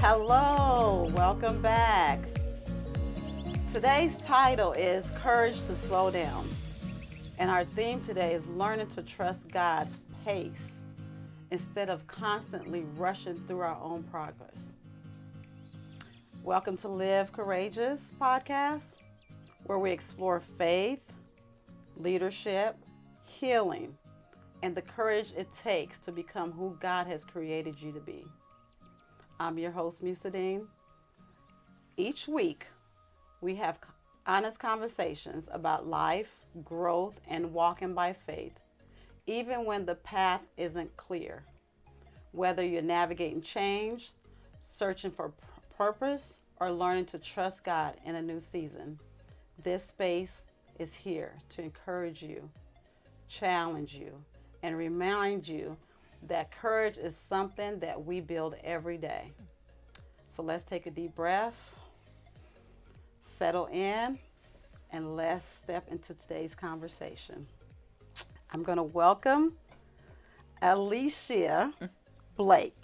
Hello, welcome back. Today's title is Courage to Slow Down. And our theme today is learning to trust God's pace instead of constantly rushing through our own progress. Welcome to Live Courageous podcast, where we explore faith, leadership, healing, and the courage it takes to become who God has created you to be. I'm your host, Musudeen. Each week, we have honest conversations about life, growth, and walking by faith, even when the path isn't clear. Whether you're navigating change, searching for purpose, or learning to trust God in a new season, this space is here to encourage you, challenge you, and remind you that courage is something that we build every day. So let's take a deep breath, settle in, and let's step into today's conversation. I'm going to welcome Alicia Blake.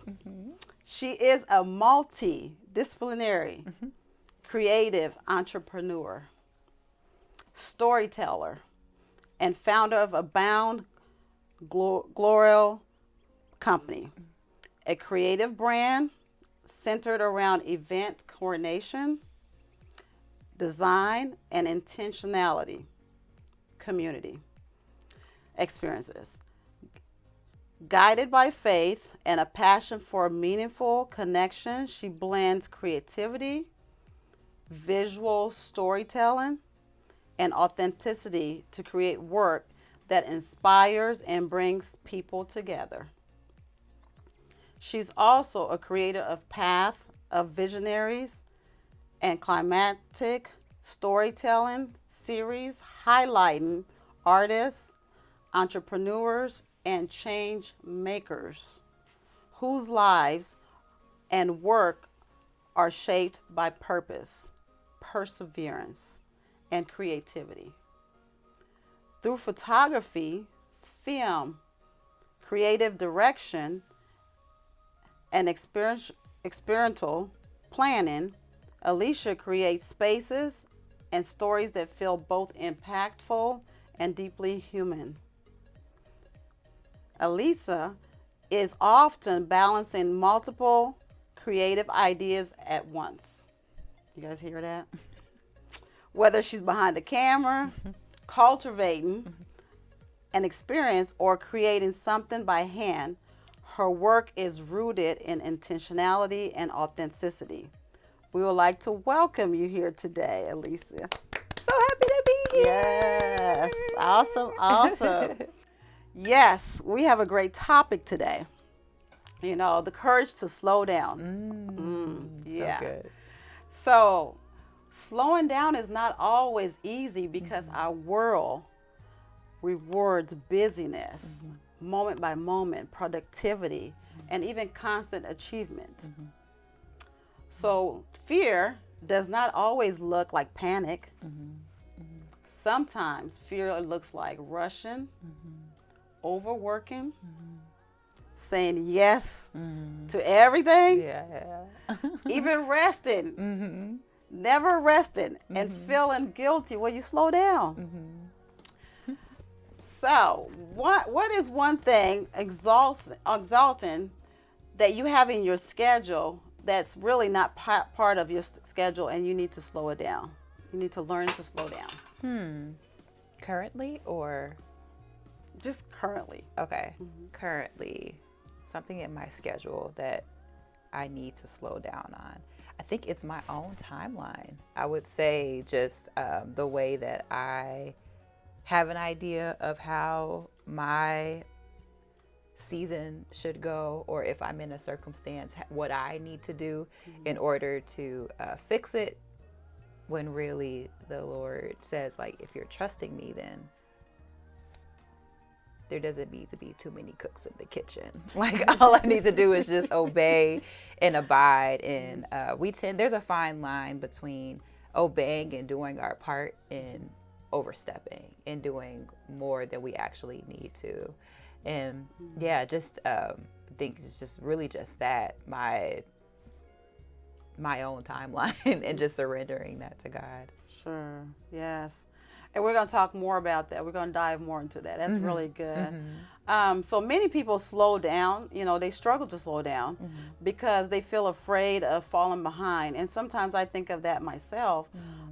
She is a multidisciplinary, creative entrepreneur, storyteller, and founder of Abound Gloral Company, a creative brand centered around event coordination, design, and intentionality community experiences. Guided by faith and a passion for meaningful connection, she blends creativity, visual storytelling, and authenticity to create work that inspires and brings people together. She's also a creator of Path of Visionaries and climatic storytelling series highlighting artists, entrepreneurs, and change makers whose lives and work are shaped by purpose, perseverance, and creativity. Through photography, film, creative direction, and experiential planning, Alicia creates spaces and stories that feel both impactful and deeply human. Alicia is often balancing multiple creative ideas at once. You guys hear that? Whether she's behind the camera, cultivating an experience, or creating something by hand, her work is rooted in intentionality and authenticity. We would like to welcome you here today, Alicia. So happy to be here. Yes, awesome. Yes, we have a great topic today. You know, the courage to slow down. So good. So, slowing down is not always easy because our world rewards busyness, moment by moment, productivity, and even constant achievement. So fear does not always look like panic. Sometimes fear looks like rushing, overworking, saying yes to everything, even resting, never resting, and feeling guilty when you slow down. So, what is one thing exalting that you have in your schedule that's really not part of your schedule, and you need to slow it down? You need to learn to slow down. Currently or? Just currently. Okay. Currently, something in my schedule that I need to slow down on. I think it's my own timeline. I would say just the way that I have an idea of how my season should go, or if I'm in a circumstance, what I need to do in order to fix it, when really the Lord says, like, if you're trusting me, then there doesn't need to be too many cooks in the kitchen. Like, all I need to do is just obey and abide. And there's a fine line between obeying and doing our part and overstepping and doing more than we actually need to. And yeah, just think it's just really just that. my own timeline and just surrendering that to God. Sure. Yes. And we're going to talk more about that. We're going to dive more into that. That's really good. So many people slow down, they struggle to slow down because they feel afraid of falling behind. And sometimes I think of that myself.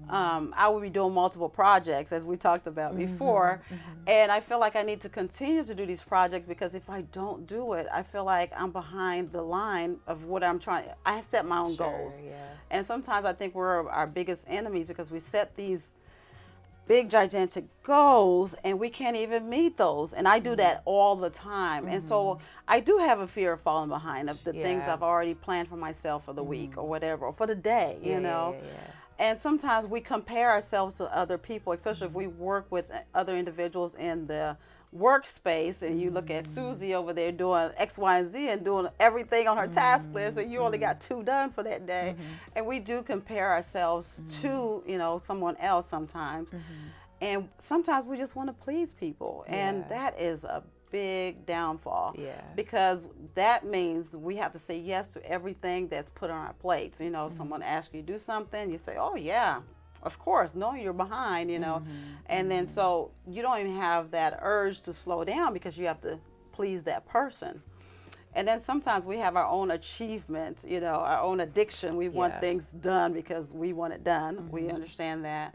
I will be doing multiple projects, as we talked about before. And I feel like I need to continue to do these projects because if I don't do it, I feel like I'm behind the line of what I'm trying. I set my own goals. Yeah. And sometimes I think we're our biggest enemies because we set these big gigantic goals and we can't even meet those, and I do that all the time. And so I do have a fear of falling behind of the things I've already planned for myself for the week or whatever, or for the day, Yeah. And sometimes we compare ourselves to other people, especially if we work with other individuals in the workspace, and you look at Susie over there doing X, Y, and Z and doing everything on her task list, and you only got 2 done for that day. And we do compare ourselves to, someone else sometimes. And sometimes we just want to please people. And that is a big downfall. Because that means we have to say yes to everything that's put on our plates. Someone asks you to do something, you say, oh yeah, of course, knowing you're behind, and then so you don't even have that urge to slow down because you have to please that person. And then sometimes we have our own achievement, our own addiction. We want things done because we want it done. We understand that.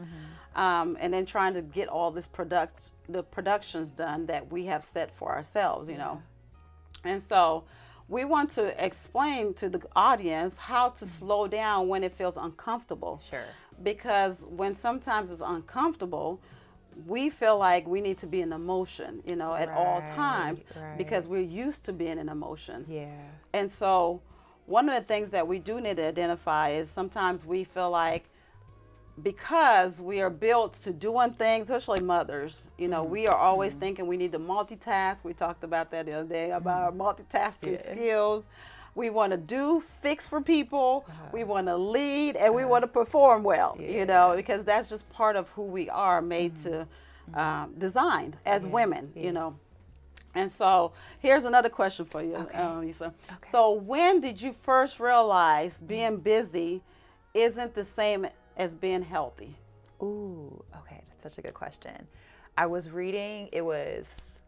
And then trying to get all the productions done that we have set for ourselves, And so we want to explain to the audience how to slow down when it feels uncomfortable. Sure. Because when sometimes it's uncomfortable, we feel like we need to be in emotion, at all times because we're used to being in emotion. And so one of the things that we do need to identify is sometimes we feel like because we are built to doing things, especially mothers, we are always thinking we need to multitask. We talked about that the other day about our multitasking skills. We want to fix for people. We want to lead, and we want to perform well, because that's just part of who we are, made to, designed as women, And so here's another question for you, Lisa. So when did you first realize being busy isn't the same as being healthy? Ooh, okay, that's such a good question. I was reading, it was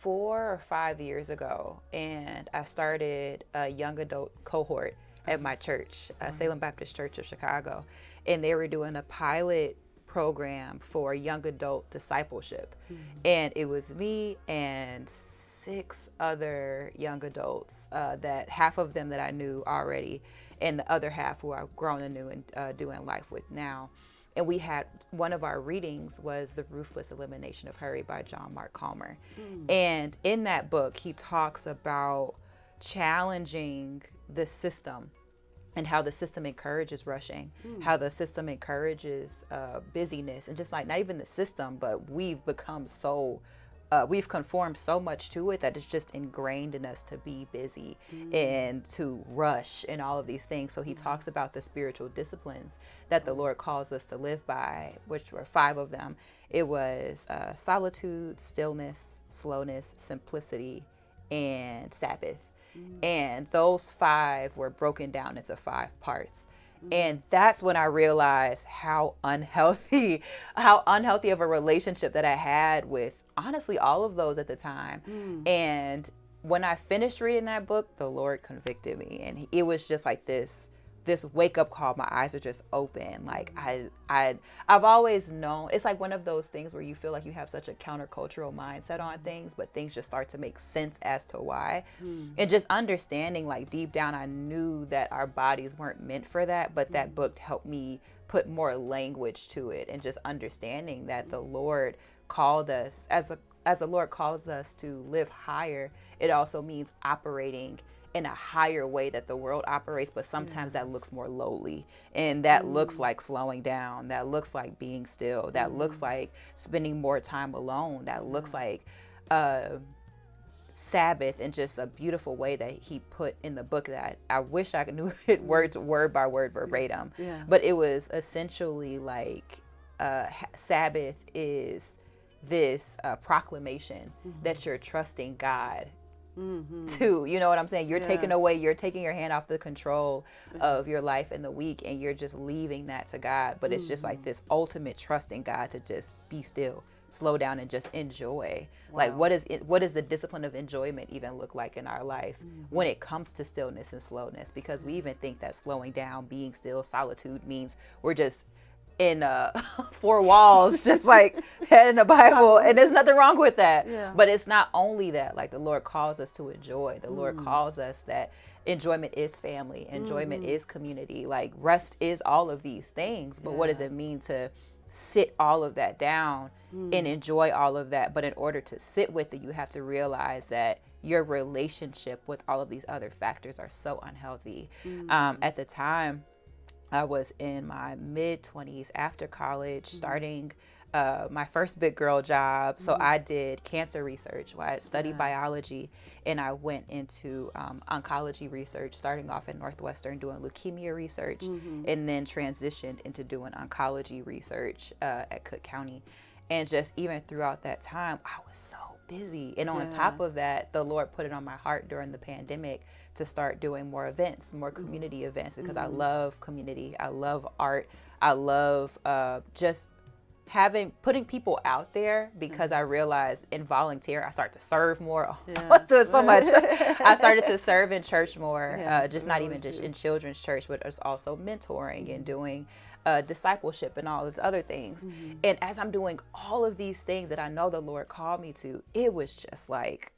4 or 5 years ago, and I started a young adult cohort at my church, Salem Baptist Church of Chicago, and they were doing a pilot program for young adult discipleship. And it was me and 6 other young adults, that half of them that I knew already, and the other half who I've grown and knew and doing life with now. And we had, one of our readings was The Ruthless Elimination of Hurry by John Mark Comer. And in that book, he talks about challenging the system and how the system encourages rushing, how the system encourages busyness, and just like not even the system, but we've become so, we've conformed so much to it that it's just ingrained in us to be busy and to rush and all of these things. So he talks about the spiritual disciplines that the Lord calls us to live by, which were 5 of them. It was solitude, stillness, slowness, simplicity, and Sabbath. And those 5 were broken down into 5 parts. And that's when I realized how unhealthy of a relationship that I had with honestly all of those at the time. And when I finished reading that book, the Lord convicted me, and it was just like this wake up call. My eyes are just open. Like I've always known, it's like one of those things where you feel like you have such a countercultural mindset on things, but things just start to make sense as to why. And just understanding, like deep down, I knew that our bodies weren't meant for that, but that book helped me put more language to it, and just understanding that the Lord called us, as the Lord calls us to live higher, it also means operating in a higher way that the world operates, but sometimes that looks more lowly, and that looks like slowing down, that looks like being still, that looks like spending more time alone, that looks like Sabbath, in just a beautiful way that he put in the book that I wish I knew it word by word verbatim. But it was essentially like Sabbath is this proclamation that you're trusting God too. You know what I'm saying? You're taking Yes. away, you're taking your hand off the control of your life in the week, and you're just leaving that to God. But it's just like this ultimate trust in God to just be still, slow down, and just enjoy. Like, Wow. what does the discipline of enjoyment even look like in our life when it comes to stillness and slowness? Because we even think that slowing down, being still, solitude means we're just in four walls, just like head in the Bible, and there's nothing wrong with that. Yeah. But it's not only that. Like, the Lord calls us to enjoy. The Lord calls us that enjoyment is family, enjoyment is community. Like, rest is all of these things. But what does it Yes. mean to sit all of that down and enjoy all of that? But in order to sit with it, you have to realize that your relationship with all of these other factors are so unhealthy. At the time, I was in my mid-20s after college, starting my first big girl job. So I did cancer research. I studied biology, and I went into oncology research, starting off at Northwestern doing leukemia research, and then transitioned into doing oncology research at Cook County. And just even throughout that time, I was so busy. And on top of that, the Lord put it on my heart during the pandemic to start doing more events, more community events, because I love community. I love art. I love just putting people out there, because I realized in volunteer, I started to serve more. I was doing so much. I started to serve in church more, just not even just in children's church, but it's also mentoring and doing discipleship and all of the other things. And as I'm doing all of these things that I know the Lord called me to, it was just like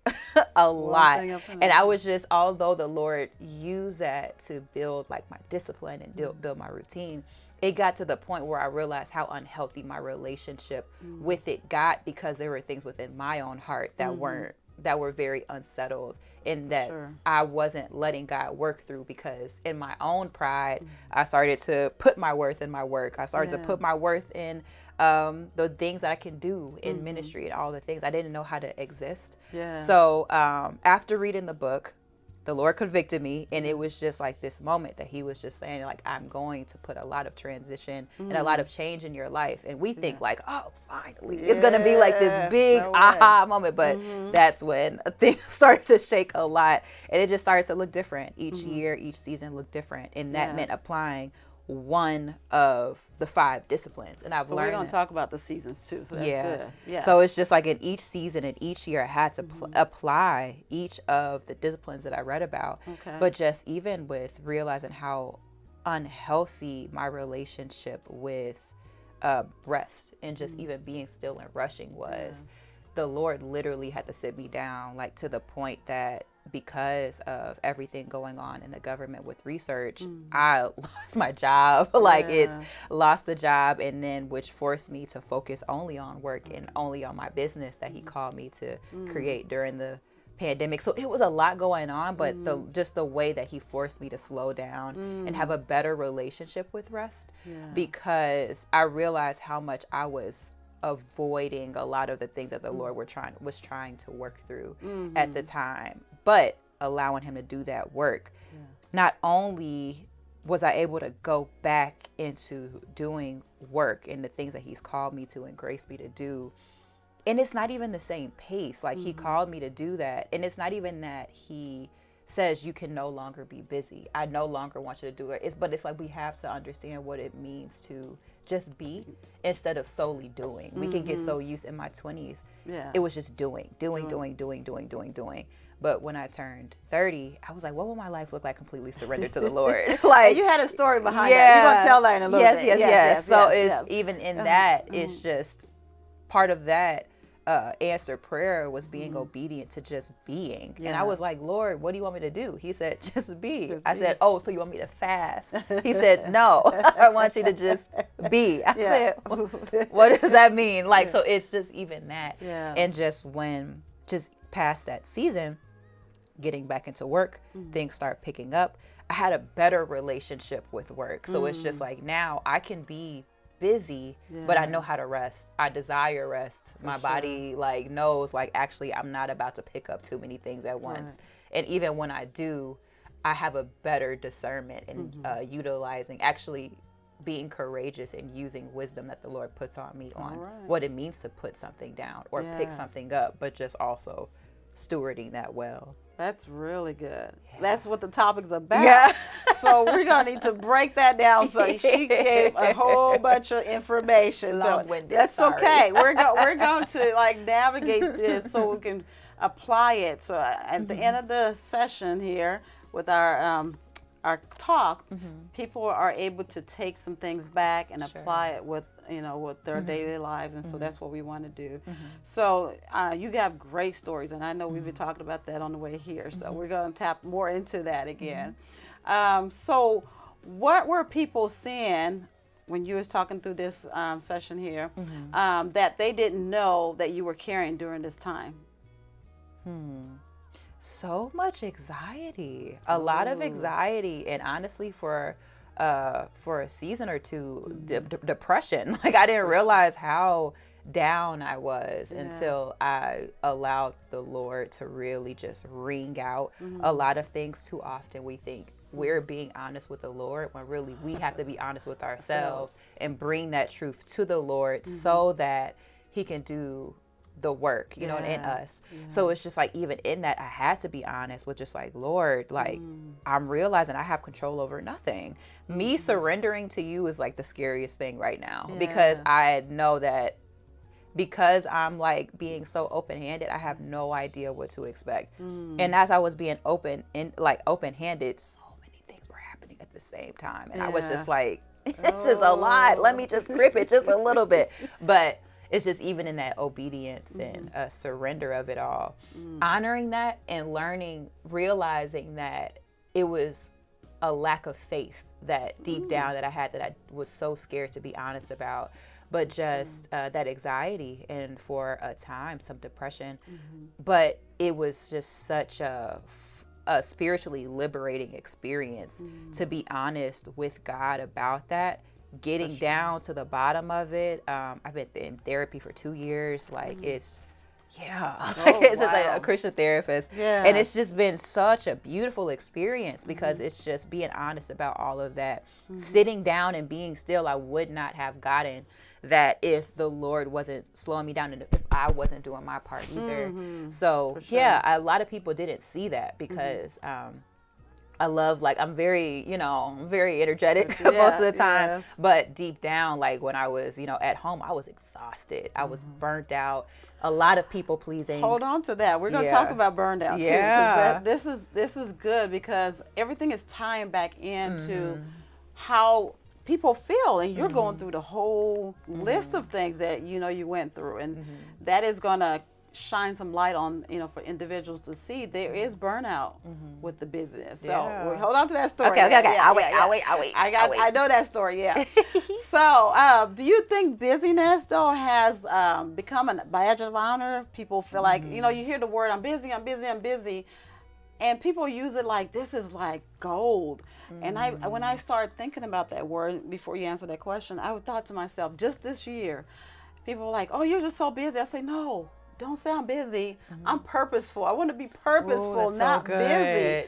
a lot. And I was just, although the Lord used that to build like my discipline and build my routine, it got to the point where I realized how unhealthy my relationship with it got, because there were things within my own heart that were very unsettled, and that I wasn't letting God work through, because in my own pride, I started to put my worth in my work. I started to put my worth in the things that I can do in ministry and all the things. I didn't know how to exist. So after reading the book, the Lord convicted me, and it was just like this moment that he was just saying, like, I'm going to put a lot of transition and a lot of change in your life. And we think like, oh, finally, it's going to be like this big aha moment. But that's when things started to shake a lot, and it just started to look different. Each year, each season looked different. And that meant applying one of the 5 disciplines. And I've learned. We're going to talk about the seasons too. So that's good. Yeah. So it's just like in each season and each year, I had to apply each of the disciplines that I read about. But just even with realizing how unhealthy my relationship with rest and just even being still and rushing was, the Lord literally had to sit me down, like, to the point that because of everything going on in the government with research, I lost my job. Like, it's lost the job, and then which forced me to focus only on work and only on my business that he called me to create during the pandemic. So it was a lot going on, but just the way that he forced me to slow down and have a better relationship with rest, because I realized how much I was avoiding a lot of the things that the Lord was trying to work through at the time. But allowing him to do that work, not only was I able to go back into doing work and the things that he's called me to and graced me to do, and it's not even the same pace. Like, he called me to do that, and it's not even that he says you can no longer be busy. I no longer want you to do it. But it's like we have to understand what it means to just be instead of solely doing. We can get so used in my 20s. It was just doing. But when I turned 30, I was like, what will my life look like completely surrendered to the Lord? Like, and you had a story behind that. You're going to tell that in a little bit. Yes. So it's even in that, it's just part of that answered prayer was being obedient to just being. And I was like, Lord, what do you want me to do? He said, just be. I said, oh, so you want me to fast? He said, no, I want you to just be. I said, what does that mean? Like, so it's just even that. And just past that season, getting back into work, things start picking up. I had a better relationship with work. So it's just like, now I can be busy, but I know how to rest. I desire rest. My body like knows, like, actually I'm not about to pick up too many things at once. And even when I do, I have a better discernment in utilizing, actually being courageous and using wisdom that the Lord puts on me on what it means to put something down or pick something up, but just also stewarding that well. That's really good. Yeah. That's what the topic's about. Yeah. So we're going to need to break that down. So she gave a whole bunch of information. Long-winded, That's sorry. okay. We're going to like navigate this so we can apply it. So at the end of the session here with our talk, people are able to take some things back and apply it with with their daily lives, and so that's what we want to do. So you have great stories, and I know we've been talking about that on the way here. So we're going to tap more into that again. So what were people seeing when you was talking through this session here that they didn't know that you were carrying during this time? So much anxiety, a lot of anxiety, and honestly, for a season or two, depression. Like, I didn't realize how down I was until I allowed the Lord to really just wring out a lot of things. Too often we think we're being honest with the Lord when really we have to be honest with ourselves and bring that truth to the Lord so that He can do the work, in us. So it's just like, even in that, I had to be honest with just like, Lord, like, I'm realizing I have control over nothing. Me surrendering to you is like the scariest thing right now, because I know that because I'm like being so open-handed, I have no idea what to expect. And as I was being open-handed, so many things were happening at the same time. And I was just like, this is a lot. Let me just grip it just a little bit. But it's just, even in that obedience and surrender of it all, honoring that and learning, realizing that it was a lack of faith that deep down that I had, that I was so scared to be honest about, but just that anxiety, and for a time, some depression. But it was just such a spiritually liberating experience to be honest with God about that. Getting down to the bottom of it. I've been in therapy for 2 years. Like, it's just like a Christian therapist. And it's just been such a beautiful experience, because it's just being honest about all of that. Sitting down and being still. I would not have gotten that if the Lord wasn't slowing me down, and if I wasn't doing my part either. So a lot of people didn't see that, because I love, like, I'm very, very energetic most of the time. But deep down, like, when I was, at home, I was exhausted. I was burnt out. A lot of people pleasing. Hold on to that. We're going to talk about burnout too. Because this is good, because everything is tying back into how people feel, and you're going through the whole list of things that you went through, and that is going to shine some light on, for individuals to see there is burnout with the business. So we hold on to that story. Okay. I'll wait. I know that story. So do you think busyness though has become a badge of honor? People feel like, you hear the word, I'm busy, and people use it like this is like gold. And when I started thinking about that word, before you answer that question, I thought to myself, just this year, people were like, oh, you're just so busy. I say, no. Don't say I'm busy. I'm purposeful. I want to be purposeful, not busy.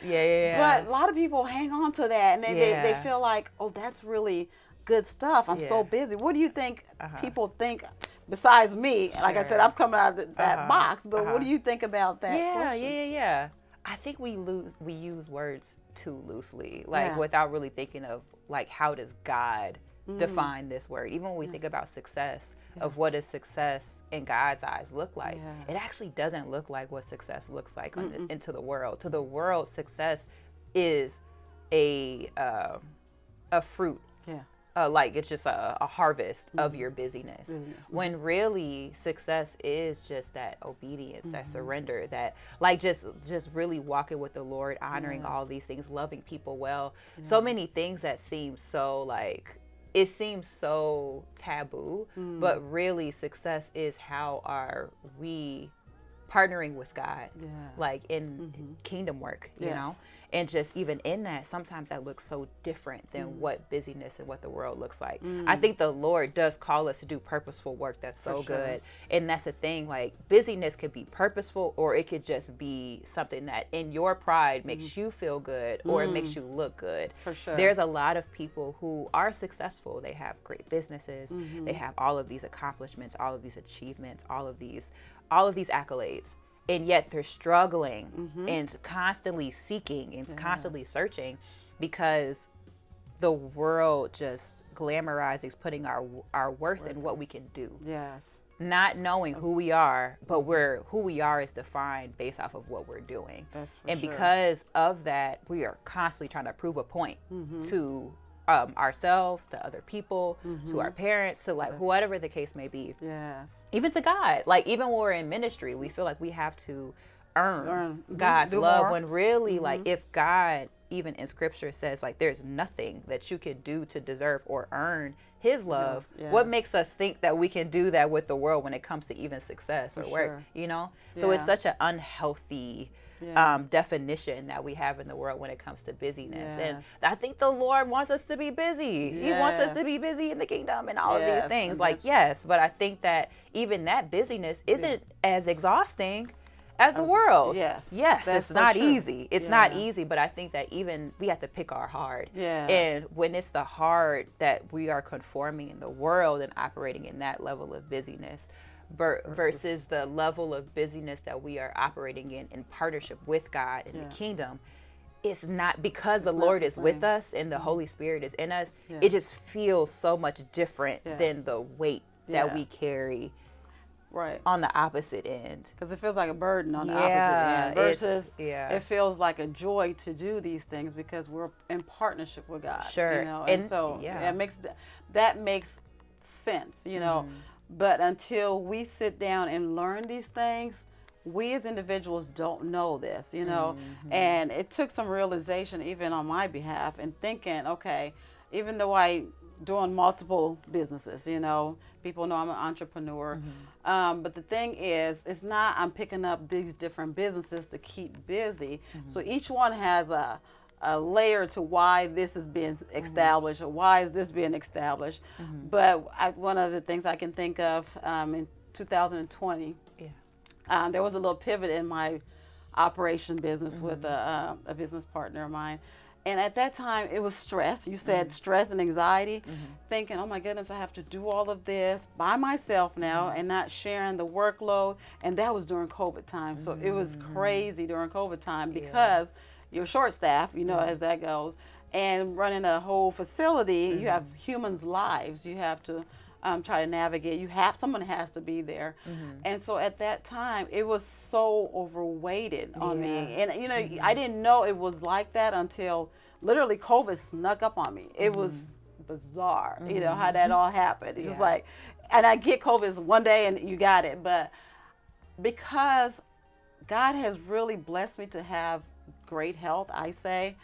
But a lot of people hang on to that, and they feel like, oh, that's really good stuff. I'm so busy. What do you think people think, besides me? Like I said, I'm coming out of that box, but what do you think about that question? I think we use words too loosely, like without really thinking of, like, how does God define this word? Even when we think about success, of what does success in God's eyes look like, it actually doesn't look like what success looks like into the world. To the world, success is a fruit. Like, it's just a harvest of your busyness. When really success is just that obedience, that surrender, that, like, just really walking with the Lord, honoring all these things, loving people well. So many things that seem so, like, it seems so taboo, but really success is how are we partnering with God, like in kingdom work, you know? And just even in that, sometimes that looks so different than what busyness and what the world looks like. I think the Lord does call us to do purposeful work that's so good. And that's the thing, like, busyness could be purposeful, or it could just be something that in your pride makes you feel good, or it makes you look good. There's a lot of people who are successful. They have great businesses. They have all of these accomplishments, all of these achievements, all of these accolades. and yet they're struggling and constantly seeking and constantly searching, because the world just glamorizes putting our worth in what we can do. Yes. Not knowing who we are, but who we are is defined based off of what we're doing. That's for and sure. because of that, we are constantly trying to prove a point to ourselves, to other people, to our parents, to like whatever the case may be. Yes. Even to God. Like even when we're in ministry, we feel like we have to earn God's Do love more. when really like if God even in scripture says like there's nothing that you could do to deserve or earn his love, Yeah. what makes us think that we can do that with the world when it comes to even success or For work, sure. you know? So it's Yeah. such an unhealthy definition that we have in the world when it comes to busyness. And Yes. I think the Lord wants us to be busy. He wants us Yes. to be busy in the kingdom and all of Yes, these things. and Like, yes, but I think that even that busyness isn't as exhausting as the world. Yes. Yes, That's it's so not true. easy. It's not Yeah. easy, but I think that even we have to pick our hard. Yes. And when it's the hard that we are conforming in the world and operating in that level of busyness versus the level of busyness that we are operating in partnership with God in the kingdom, it's not because the not Lord the is with same. us and the Holy Spirit is in us. Yeah. It just feels so much different Yeah. than the weight Yeah. that we carry Right. on the opposite end. Because it feels like a burden on the Yeah, opposite end versus yeah. it feels like a joy to do these things because we're in partnership with God. Sure. You know? And And- so yeah. that makes sense, you know. But until we sit down and learn these things, we as individuals don't know this, you know. And it took some realization even on my behalf and thinking, okay, even though I doing multiple businesses, you know, people know I'm an entrepreneur. But the thing is, it's not I'm picking up these different businesses to keep busy. So each one has a layer to why this is being established or why is this being established. But one of the things I can think of in 2020, there was a little pivot in my operation business with a business partner of mine. And at that time, it was stress. You said stress and anxiety, thinking, oh my goodness, I have to do all of this by myself now and not sharing the workload. And that was during COVID time. So it was crazy during COVID time because you're short staffed, you know, as that goes. And running a whole facility, you have humans' lives. You have to try to navigate. Someone has to be there. And so at that time, it was so overweighted on me. And, you know, I didn't know it was like that until literally COVID snuck up on me. It was bizarre, you know, how that all happened. It's just like, and I get COVID one day and you got it. But because God has really blessed me to have great health, I say,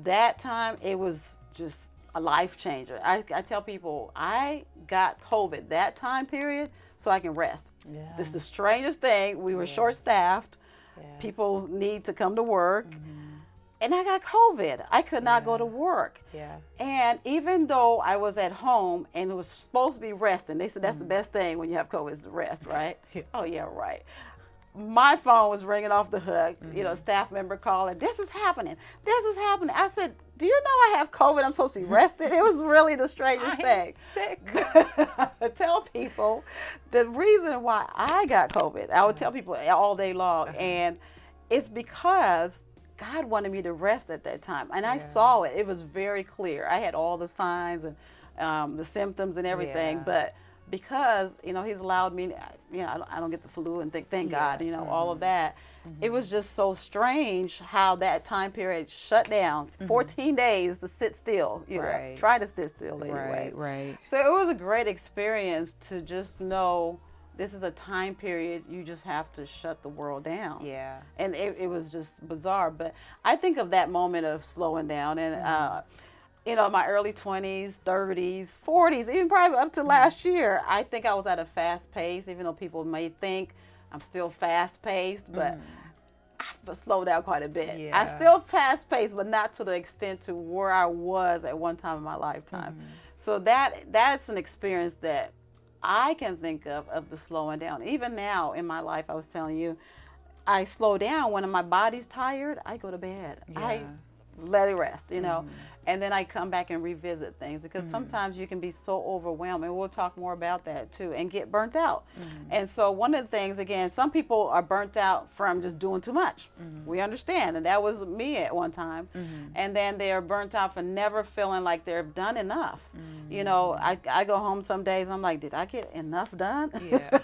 that time it was just a life changer. I tell people I got COVID that time period so I can rest. This is the strangest thing. We were short staffed. People need to come to work. And I got COVID. I could not go to work. And even though I was at home and it was supposed to be resting, they said that's the best thing when you have COVID is to rest, right? Oh yeah, right. My phone was ringing off the hook, you know, staff member calling, this is happening. I said, do you know I have COVID? I'm supposed to be rested. It was really the strangest thing. Sick. I tell people the reason why I got COVID, I would tell people all day long, and it's because God wanted me to rest at that time. And I saw it. It was very clear. I had all the signs and the symptoms and everything, but because, you know, he's allowed me, you know, I don't get the flu and thank God, you know, all of that. It was just so strange how that time period shut down 14 days to sit still, you know, try to sit still anyway. Right. So it was a great experience to just know this is a time period you just have to shut the world down. And it was just bizarre. But I think of that moment of slowing down and, you know, my early 20s, 30s, 40s, even probably up to last year, I think I was at a fast pace, even though people may think I'm still fast paced, but I've slowed down quite a bit. I'm still fast paced, but not to the extent to where I was at one time in my lifetime. So that's an experience that I can think of the slowing down. Even now in my life, I was telling you, I slow down when my body's tired, I go to bed. I let it rest, you know. And then I come back and revisit things, because sometimes you can be so overwhelmed, and we'll talk more about that too, and get burnt out. And so one of the things, again, some people are burnt out from just doing too much. We understand, and that was me at one time. And then they are burnt out for never feeling like they've done enough. You know, I go home some days, I'm like, did I get enough done? Yeah.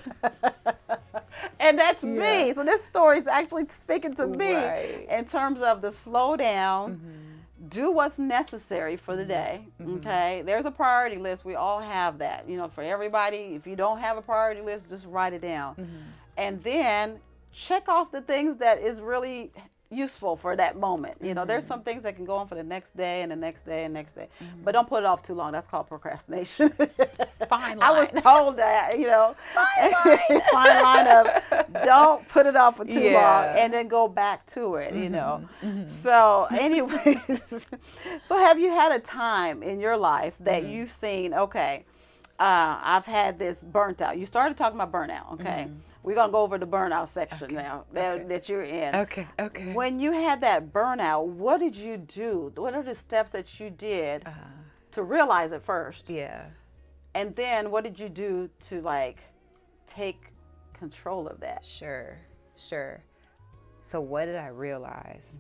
And that's me. So this story is actually speaking to me Right. in terms of the slow down, do what's necessary for the day. Okay, there's a priority list. We all have that, you know, for everybody. If you don't have a priority list, just write it down. And then check off the things that is really useful for that moment. You know, there's some things that can go on for the next day and the next day and next day, but don't put it off too long. That's called procrastination. Fine line. I was told that, you know, Fine line. fine line of don't put it off for too Yeah. long and then go back to it, you know. So anyways, so have you had a time in your life that you've seen, okay, I've had this burnt out. You started talking about burnout, okay? We're going to go over the burnout section now that you're in. Okay. When you had that burnout, what did you do? What are the steps that you did to realize it first? Yeah. And then what did you do to like take control of that? Sure. So what did I realize?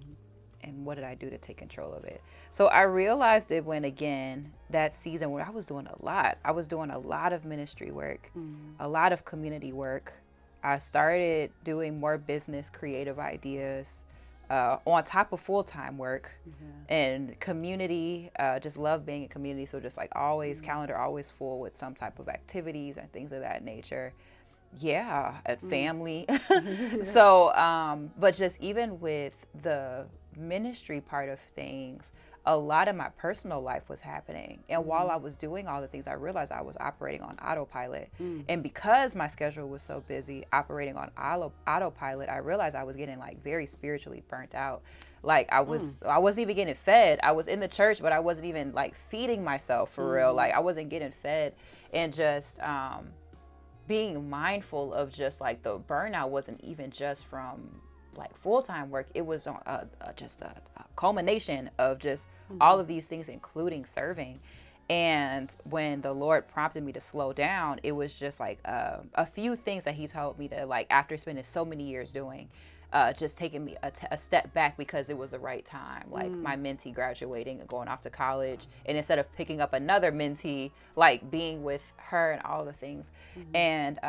And what did I do to take control of it? So I realized it when, again, that season where I was doing a lot. I was doing a lot of ministry work, a lot of community work. I started doing more business, creative ideas on top of full-time work and community. Just love being in community. So just like always, calendar always full with some type of activities and things of that nature. Yeah, at family. So, but just even with the ministry part of things, a lot of my personal life was happening. And while I was doing all the things, I realized I was operating on autopilot. And because my schedule was so busy operating on autopilot, I realized I was getting like very spiritually burnt out. Like I wasn't even getting fed. I was in the church, but I wasn't even like feeding myself for real. Like I wasn't getting fed. And just being mindful of just like the burnout wasn't even just from like full-time work. It was on just a culmination of just all of these things, including serving. And when the Lord prompted me to slow down, it was just like a few things that he told me to, like, after spending so many years doing, just taking me a step back because it was the right time. Like my mentee graduating and going off to college, and instead of picking up another mentee, like being with her and all the things. And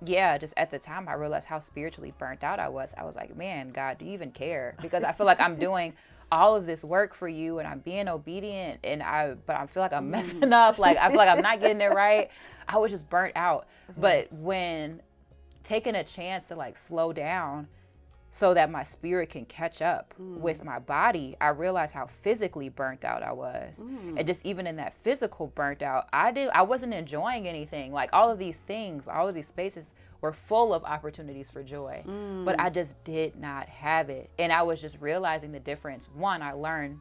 yeah, just at the time I realized how spiritually burnt out I was. I was like, man, God, do you even care? Because I feel like I'm doing all of this work for you and I'm being obedient, but I feel like I'm messing up. Like I feel like I'm not getting it right. I was just burnt out. But when taking a chance to like slow down so that my spirit can catch up with my body, I realized how physically burnt out I was. And just even in that physical burnt out, I wasn't enjoying anything. Like all of these things, all of these spaces were full of opportunities for joy, but I just did not have it. And I was just realizing the difference. One, I learned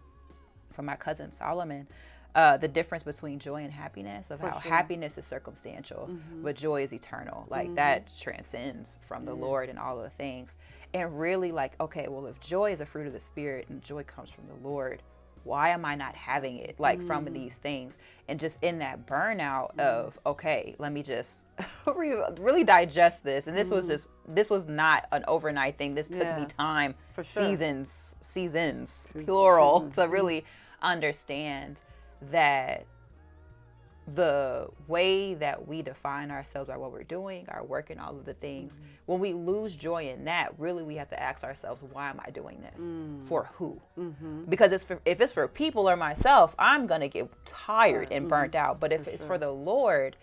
from my cousin Solomon, the difference between joy and happiness, of how happiness is circumstantial, but joy is eternal. Like that transcends from the Lord and all of the things. And really like, okay, well, if joy is a fruit of the Spirit and joy comes from the Lord, why am I not having it like from these things? And just in that burnout of, okay, let me just really digest this. And this was not an overnight thing. This took me time, for sure. seasons, plural, to really understand that the way that we define ourselves by what we're doing, our work and all of the things, when we lose joy in that, really we have to ask ourselves, why am I doing this? For who? Because if it's for people or myself, I'm going to get tired and burnt out. But if it's for the Lord,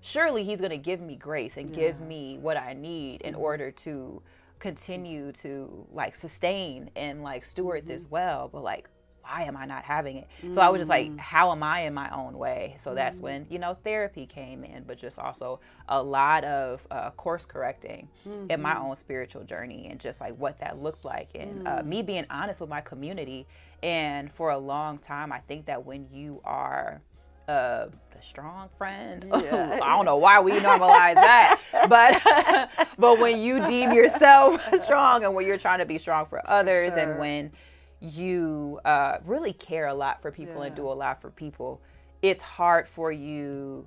surely he's going to give me grace and give me what I need in order to continue to like sustain and like steward this well. But like, why am I not having it? So I was just like, how am I in my own way? So that's when, therapy came in, but just also a lot of course correcting in my own spiritual journey and just like what that looks like. And me being honest with my community. And for a long time, I think that when you are the strong friend, I don't know why we normalize that, but when you deem yourself strong and when you're trying to be strong for others, and when you really care a lot for people and do a lot for people, it's hard for you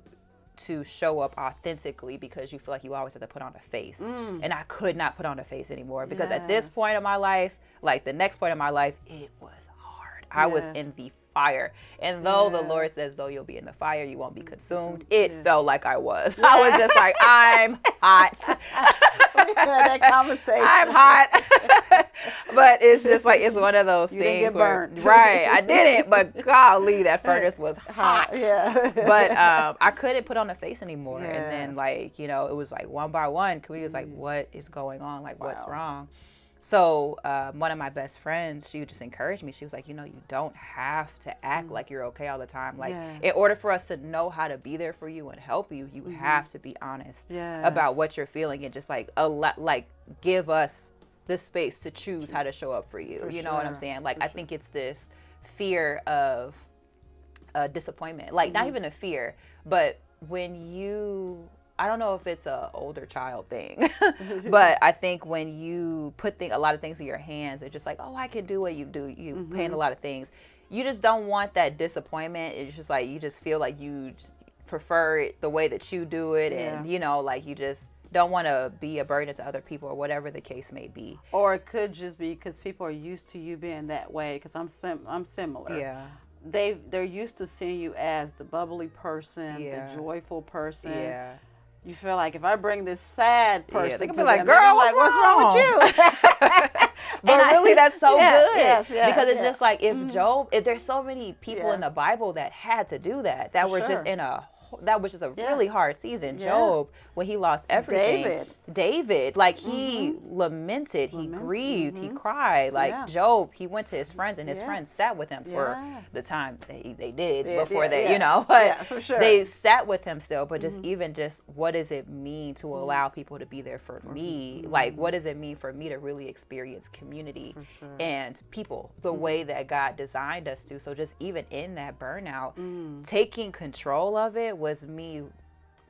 to show up authentically because you feel like you always have to put on a face. And I could not put on a face anymore because at this point of my life, like the next point of my life, it was hard. I was in the fire. And though the Lord says, though you'll be in the fire, you won't be consumed, it felt like I was. I was just like, I'm hot. We had that conversation. I'm hot. But it's just like, it's one of those you things didn't get where, burnt. right, I didn't, but golly, that furnace was hot. Yeah. But I couldn't put on a face anymore. Yes. And then like, you know, it was like one by one, Kavita was like, what is going on? Like, what's wrong? So one of my best friends, she would just encourage me. She was like, you know, you don't have to act like you're okay all the time. Like, in order for us to know how to be there for you and help you, you have to be honest about what you're feeling and just like give us the space to choose how to show up for you. You know what I'm saying? Like, I think it's this fear of disappointment. Like, not even a fear, but when you... I don't know if it's a older child thing, but I think when you put a lot of things in your hands, it's just like, oh, I can do what you do. You handle a lot of things. You just don't want that disappointment. It's just like, you just feel like you just prefer it the way that you do it. And, you know, like you just don't want to be a burden to other people or whatever the case may be. Or it could just be because people are used to you being that way, because I'm similar. Yeah. They're used to seeing you as the bubbly person, the joyful person. Yeah. You feel like if I bring this sad person, they can to be like, them, girl, like, what's wrong with you? But really, that's so good. Yes, because it's just like, if there's so many people in the Bible that had to do that, that was just that was just a really hard season. Job, when he lost everything. David, like he lamented, he grieved, he cried. Like Job, he went to his friends and his friends sat with him for the time they did before they, you know, but for sure. they sat with him still. But just even just what does it mean to allow people to be there for me? Like, what does it mean for me to really experience community and people the way that God designed us to? So just even in that burnout, taking control of it was me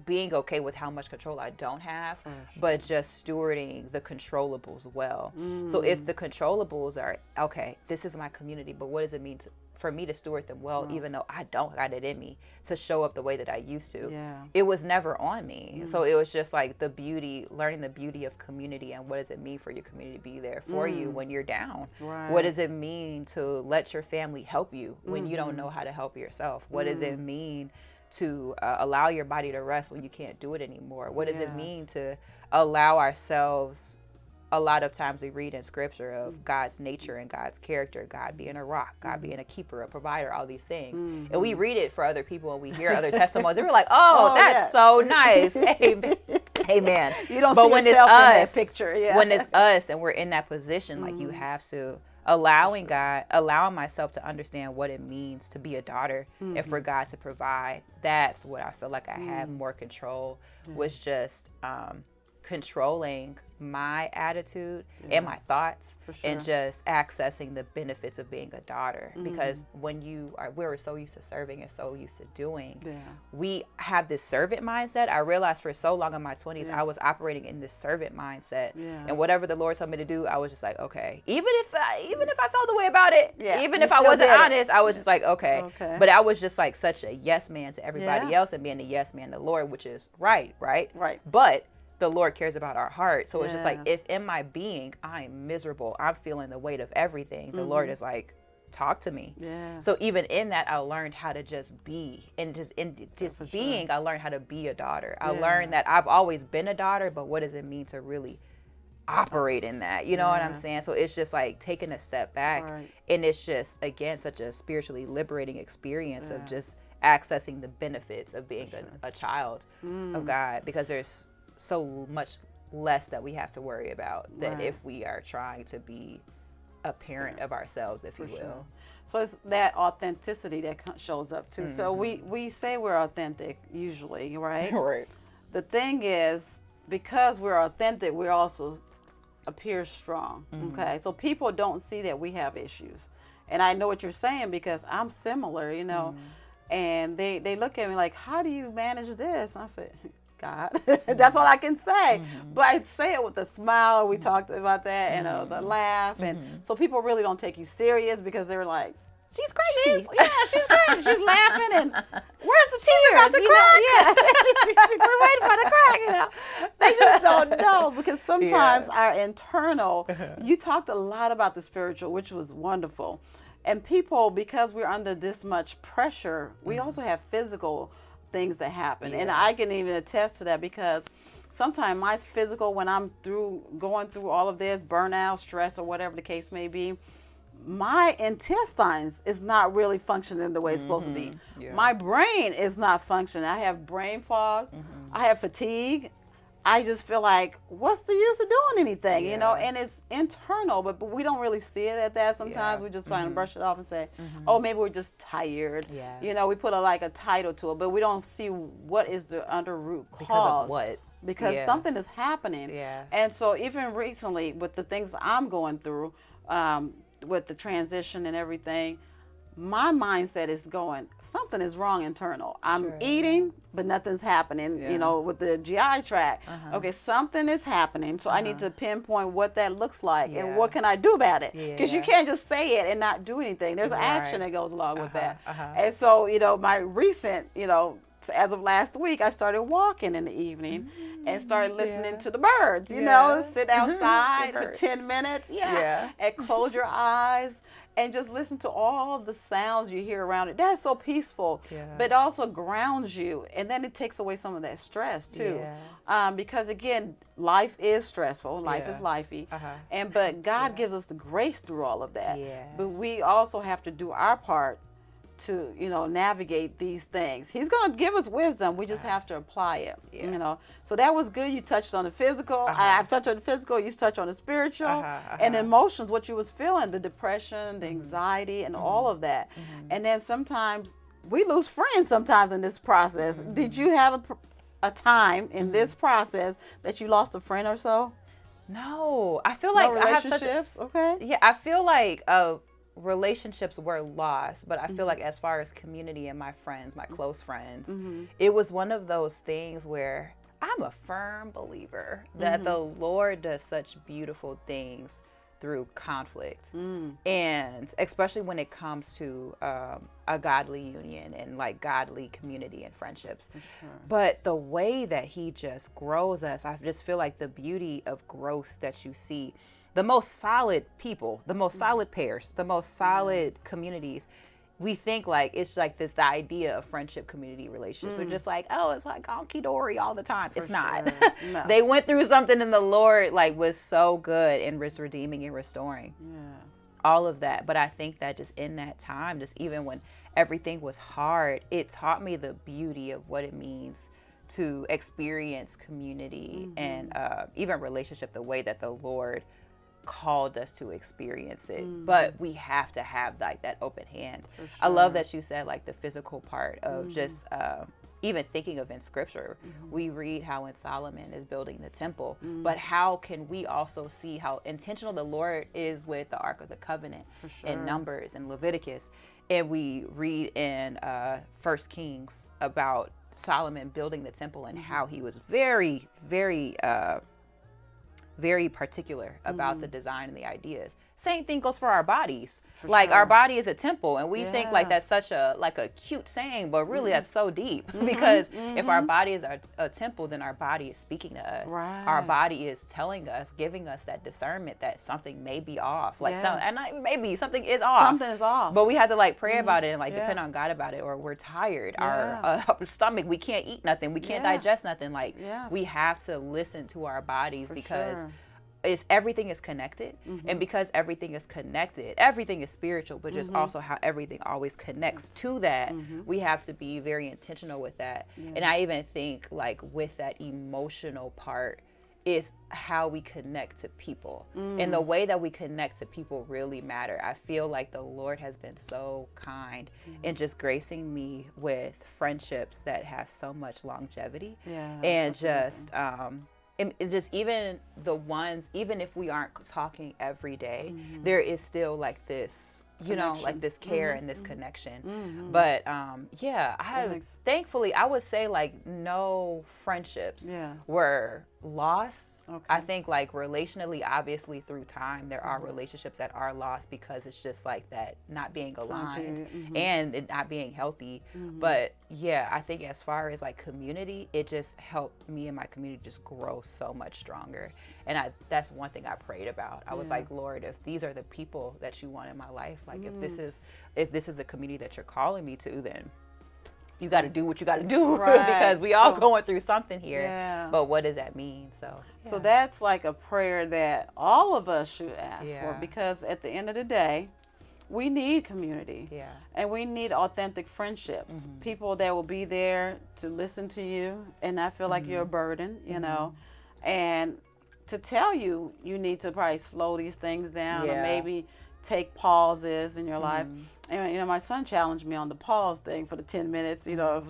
being okay with how much control I don't have, but just stewarding the controllables well. So if the controllables are, okay, this is my community, but what does it mean for me to steward them well, even though I don't got it in me to show up the way that I used to? It was never on me. So it was just like learning the beauty of community and what does it mean for your community to be there for you when you're down? What does it mean to let your family help you when you don't know how to help yourself? What does it mean to allow your body to rest when you can't do it anymore? What does it mean to allow ourselves? A lot of times we read in scripture of God's nature and God's character, God being a rock, God being a keeper, a provider, all these things. And we read it for other people and we hear other testimonies and we're like, oh, that's so nice. Amen. Amen. You don't but see when yourself it's in us, that picture. When it's us and we're in that position, like you have to allowing myself to understand what it means to be a daughter and for God to provide. That's what I feel like I had more control, was just controlling my attitude and my thoughts and just accessing the benefits of being a daughter. Because when we're so used to serving and so used to doing, we have this servant mindset. I realized for so long in my 20s, I was operating in this servant mindset, and whatever the Lord told me to do, I was just like, okay, even if I felt the way about it, even if I wasn't honest, I was just like, okay. But I was just like such a yes man to everybody else and being a yes man to the Lord, which is right. But the Lord cares about our heart. So it's just like, if in my being, I'm miserable, I'm feeling the weight of everything, the Lord is like, talk to me. So even in that, I learned how to just be. And just in just being, I learned how to be a daughter. I learned that I've always been a daughter, but what does it mean to really operate in that? You know what I'm saying? So it's just like taking a step back. And it's just, again, such a spiritually liberating experience of just accessing the benefits of being a child of God, because there's so much less that we have to worry about than if we are trying to be a parent of ourselves, if you will. So it's that authenticity that shows up too. So we say we're authentic usually, right? The thing is, because we're authentic, we also appear strong. Okay, so people don't see that we have issues, and I know what you're saying because I'm similar, you know. And they look at me like, how do you manage this? And I said, God. That's all I can say. But I say it with a smile. We talked about that and the laugh. And so people really don't take you serious because they're like, she's crazy. She's crazy. She's laughing and where's the tears? She's about to crack. We're waiting for the crack, They just don't know because sometimes our internal, you talked a lot about the spiritual, which was wonderful. And people, because we're under this much pressure, we also have physical things that happen. And I can even attest to that because sometimes my physical, when I'm going through all of this, burnout, stress, or whatever the case may be, my intestines is not really functioning the way it's supposed to be. My brain is not functioning. I have brain fog. I have fatigue. I just feel like, what's the use of doing anything, and it's internal, but we don't really see it at that sometimes. We just try to brush it off and say, oh, maybe we're just tired. We put a title to it, but we don't see what is the under root cause. Because of what? Because something is happening. And so even recently with the things I'm going through, with the transition and everything, my mindset is going, something is wrong internal. I'm eating, but nothing's happening, with the GI tract. Okay, something is happening. So I need to pinpoint what that looks like and what can I do about it? Because you can't just say it and not do anything. There's action that goes along with that. And so, my recent, as of last week, I started walking in the evening and started listening to the birds, sit outside for 10 minutes. And close your eyes and just listen to all the sounds you hear around it. That's so peaceful, but it also grounds you. And then it takes away some of that stress too. Because again, life is stressful. Life is lifey. But God gives us the grace through all of that. But we also have to do our part to navigate these things. He's going to give us wisdom. We just have to apply it. So that was good. You touched on the physical. I've touched on the physical. You touched on the spiritual and emotions, what you was feeling, the depression, the anxiety, and all of that. And then sometimes we lose friends sometimes in this process. Did you have a time in this process that you lost a friend or so? No, I feel like I have such I feel like relationships were lost, but I feel like as far as community and my friends, my close friends, it was one of those things where I'm a firm believer that the Lord does such beautiful things through conflict. And especially when it comes to a godly union and like godly community and friendships. But the way that he just grows us, I just feel like the beauty of growth that you see. The most solid people, the most solid pairs, the most solid communities, we think like it's like this the idea of friendship community relationships. We're just like, oh, it's like honky dory all the time. It's not. No. They went through something and the Lord like was so good in redeeming and restoring all of that. But I think that just in that time, just even when everything was hard, it taught me the beauty of what it means to experience community and even relationship the way that the Lord called us to experience it. But we have to have like that open hand. I love that you said like the physical part of just even thinking of in scripture, we read how when Solomon is building the temple, but how can we also see how intentional the Lord is with the Ark of the Covenant in Numbers and Leviticus. And we read in 1 Kings about Solomon building the temple and how he was very, very particular about the design and the ideas. Same thing goes for our bodies. Our body is a temple, and we think like that's such a cute saying, but really that's so deep. Because if our body is a temple, then our body is speaking to us. Our body is telling us, giving us that discernment that something may be off. Maybe something is off. Something is off. But we have to pray about it and depend on God about it, or we're tired. Our stomach, we can't eat nothing. We can't digest nothing. We have to listen to our bodies because everything is connected. And because everything is connected, everything is spiritual, but just also how everything always connects to that. We have to be very intentional with that. And I even think with that emotional part is how we connect to people. And the way that we connect to people really matter. I feel like the Lord has been so kind in just gracing me with friendships that have so much longevity. And just just even the ones, even if we aren't talking every day, there is still this you know, Connection. like this care and this connection. But yeah, thankfully, I would say like no friendships were lost. Okay. I think like relationally, obviously through time, there are relationships that are lost because it's just like that not being aligned and it not being healthy. But yeah, I think as far as like community, it just helped me and my community just grow so much stronger. And that's one thing I prayed about. I was like, Lord, if these are the people that you want in my life, like if this is the community that you're calling me to, then you got to do what you got to do because we all going through something here. Yeah. But what does that mean? So that's like a prayer that all of us should ask for, because at the end of the day, we need community. Yeah. And we need authentic friendships. People that will be there to listen to you and not feel like you're a burden, you know, and to tell you need to probably slow these things down or maybe take pauses in your life. And, you know, my son challenged me on the pause thing for the 10 minutes, you know, of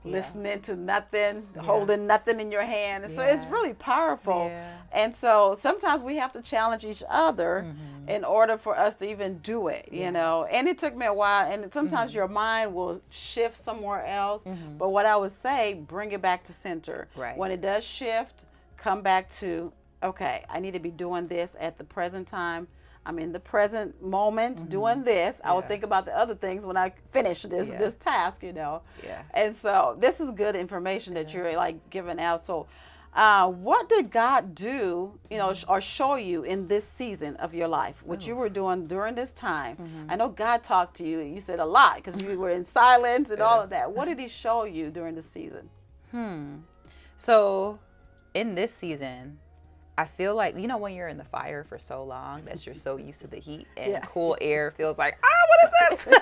listening to nothing, holding nothing in your hand. And so it's really powerful. Yeah. And so sometimes we have to challenge each other in order for us to even do it, you know. And it took me a while. And sometimes your mind will shift somewhere else. But what I would say, bring it back to center. Right. When it does shift, come back to, okay, I need to be doing this at the present time. I'm in the present moment doing this. I will think about the other things when I finish this task, you know. Yeah. And so this is good information that you're like giving out. So what did God do, you know, or show you in this season of your life, what you were doing during this time? I know God talked to you. You said a lot because you were in silence and all of that. What did he show you during this season? So in this season, I feel like, you know, when you're in the fire for so long that you're so used to the heat and cool air feels like, what is this?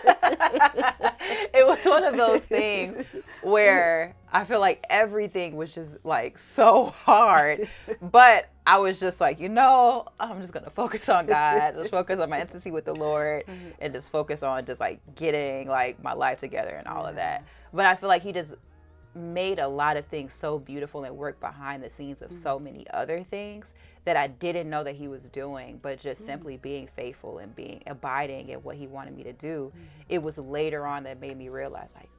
It was one of those things where I feel like everything was just like so hard. But I was just like, you know, I'm just going to focus on God, just focus on my intimacy with the Lord and just focus on just like getting like my life together and all of that. But I feel like he just made a lot of things so beautiful and worked behind the scenes of so many other things that I didn't know that he was doing, but just simply being faithful and abiding in what he wanted me to do. It was later on that made me realize like,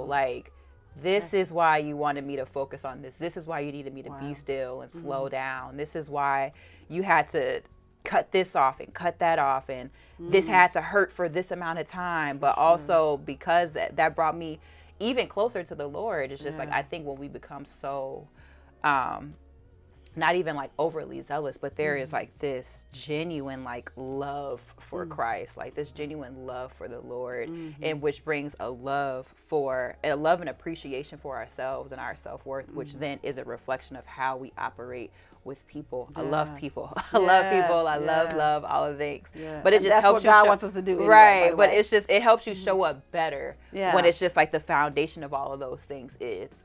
like this is why you wanted me to focus on this. This is why you needed me to be still and slow down. This is why you had to cut this off and cut that off. And this had to hurt for this amount of time, but also because that brought me even closer to the Lord. It's just like, I think when we become so, not even like overly zealous, but there is like this genuine like love for Christ, like this genuine love for the Lord, and which brings a love and appreciation for ourselves and our self-worth, which then is a reflection of how we operate with people. I love people. I love people. I love all of the things. But it just helps you. That's what God wants us to do. Right. But it's just, it helps you show up better when it's just like the foundation of all of those things. It's,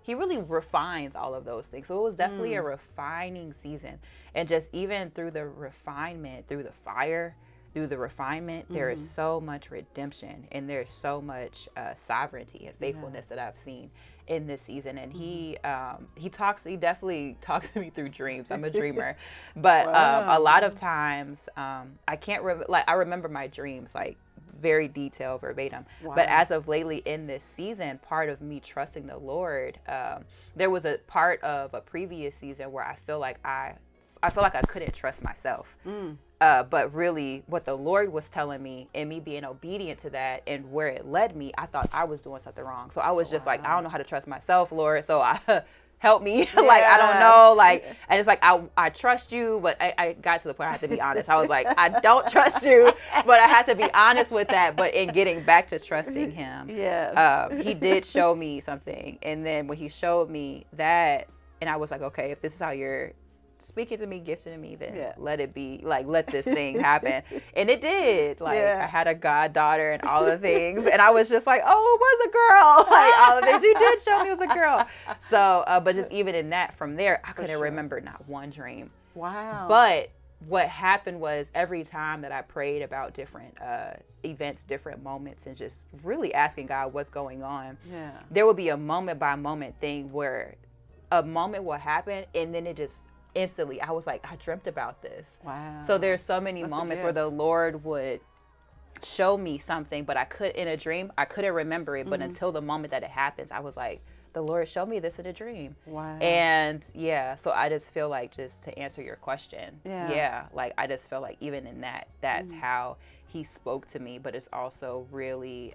he really refines all of those things. So it was definitely a refining season. And just even through the refinement, through the fire, through the refinement, there is so much redemption and there's so much sovereignty and faithfulness that I've seen in this season. And he definitely talks to me through dreams. I'm a dreamer, but a lot of times I can't I remember my dreams like very detailed, verbatim. But as of lately in this season, part of me trusting the Lord, there was a part of a previous season where I feel like I couldn't trust myself. But really what the Lord was telling me and me being obedient to that and where it led me, I thought I was doing something wrong. So I was just like, I don't know how to trust myself, Lord. So help me. Like, I don't know. Like, and it's like, I trust you, but I got to the point I had to be honest. I was like, I don't trust you, but I had to be honest with that. But in getting back to trusting him, he did show me something. And then when he showed me that, and I was like, okay, if this is how you're speaking to me, gifting to me, then let it be, like, let this thing happen. And it did. Like, I had a goddaughter and all the things. And I was just like, oh, it was a girl. Like, all the things you did show me was a girl. So, but just even in that, from there, I couldn't remember not one dream. Wow. But what happened was every time that I prayed about different events, different moments, and just really asking God what's going on, there would be a moment by moment thing where a moment will happen and then it just instantly I was like, I dreamt about this. Wow. So there's so many That's a moments where gift. the Lord would show me something, but in a dream, I couldn't remember it. But until the moment that it happens, I was like, the Lord showed me this in a dream. Wow. And yeah, so I just feel like, just to answer your question, Yeah. like I just feel like even in that, that's how he spoke to me, but it's also really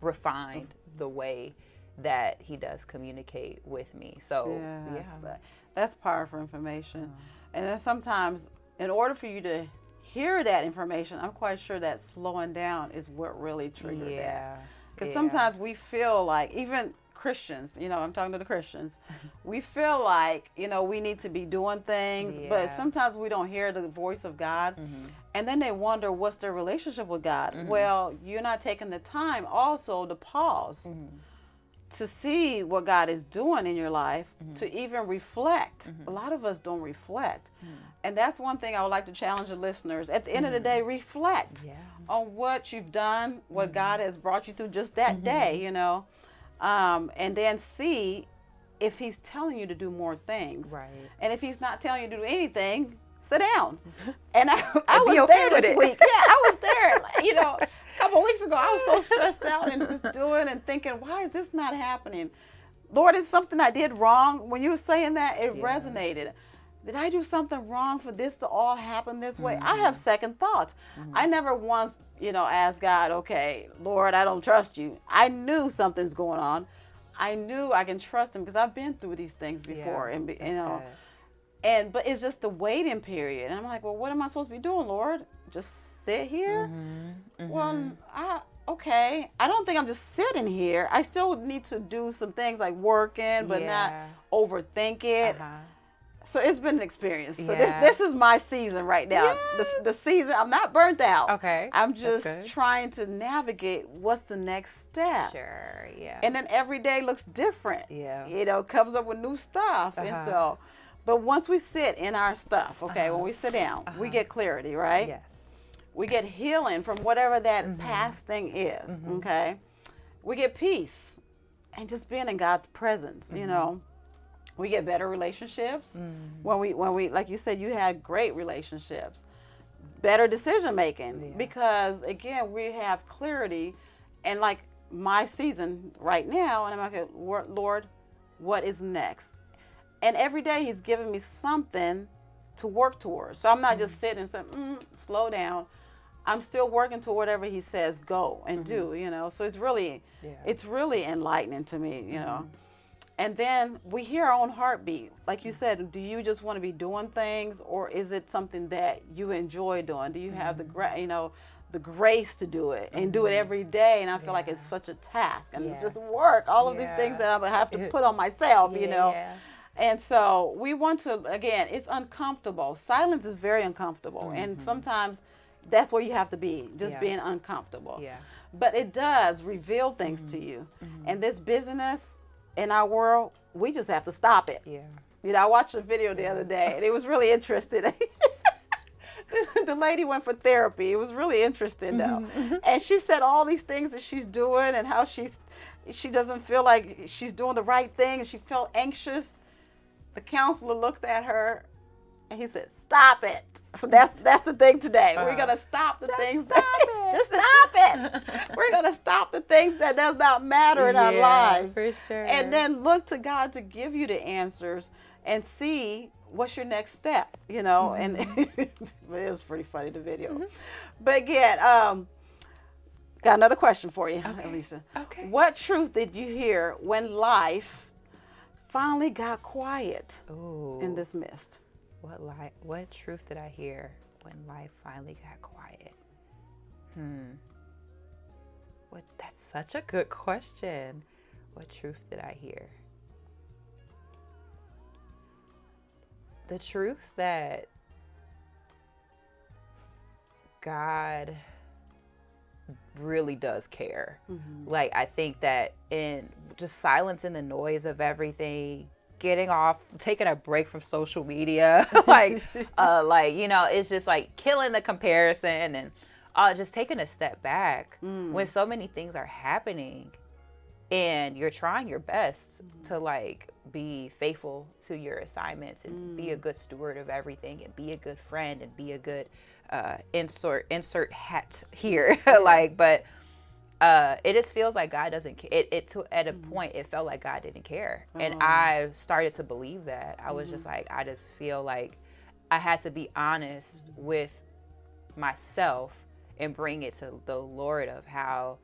refined the way that he does communicate with me. So Yes, that's powerful information. And then sometimes, in order for you to hear that information, I'm quite sure that slowing down is what really triggered that. Because sometimes we feel like, even Christians, I'm talking to the Christians, we feel like, we need to be doing things, but sometimes we don't hear the voice of God. And then they wonder, what's their relationship with God? Well, you're not taking the time also to pause. To see what God is doing in your life, to even reflect. A lot of us don't reflect. And that's one thing I would like to challenge the listeners. At the end of the day, reflect on what you've done, what God has brought you through just that day, and then see if he's telling you to do more things. Right. And if he's not telling you to do anything, sit down. And I was be okay there with this it. week. Yeah, I was there. A couple of weeks ago, I was so stressed out and just doing and thinking, why is this not happening? Lord, is something I did wrong? When you were saying that, it resonated. Did I do something wrong for this to all happen this way? I have second thoughts. I never once, asked God, okay, Lord, I don't trust you. I knew something's going on. I knew I can trust him because I've been through these things before. But it's just the waiting period. And I'm like, well, what am I supposed to be doing, Lord? Just sit here? Well, okay. I don't think I'm just sitting here. I still need to do some things like working, but not overthink it. So it's been an experience. So this is my season right now. The season, I'm not burnt out. Okay. I'm just trying to navigate what's the next step. Sure, yeah. And then every day looks different. Yeah. Comes up with new stuff. And so, but once we sit in our stuff, when we sit down, we get clarity, right? Yes. We get healing from whatever that past thing is, okay? We get peace and just being in God's presence, We get better relationships. When we like you said, you had great relationships. Better decision making because again, we have clarity and like my season right now, and I'm like, Lord, what is next? And every day he's giving me something to work towards. So I'm not just sitting and saying, slow down. I'm still working to whatever he says, go and do, So it's really enlightening to me, And then we hear our own heartbeat. Like you said, do you just want to be doing things, or is it something that you enjoy doing? Do you have the grace to do it and do it every day? And I feel like it's such a task and it's just work. All of these things that I would have to put on myself, And so we want to, again, it's uncomfortable. Silence is very uncomfortable. And sometimes that's where you have to be, just being uncomfortable. Yeah. But it does reveal things to you. And this busyness in our world, we just have to stop it. Yeah. I watched a video the other day and it was really interesting. The lady went for therapy. It was really interesting though. And she said all these things that she's doing and how she doesn't feel like she's doing the right thing and she felt anxious. The counselor looked at her and he said, stop it. So that's the thing today. We're going to stop the things just stop it. We're going to stop the things that does not matter in our lives. For sure. And then look to God to give you the answers and see what's your next step, And but it was pretty funny, the video. But again, got another question for you, Alicia. Okay. What truth did you hear when life finally got quiet in this mist? What truth did I hear when life finally got quiet? That's such a good question. What truth did I hear? The truth that God really does care. Like, I think that in just silencing the noise of everything, taking a break from social media, it's just like killing the comparison and just taking a step back when so many things are happening. and you're trying your best to like be faithful to your assignments and be a good steward of everything and be a good friend and be a good insert hat here. Like, but it just feels like God doesn't care. At a point it felt like God didn't care. And I started to believe that. I was just like, I just feel like I had to be honest with myself and bring it to the Lord of how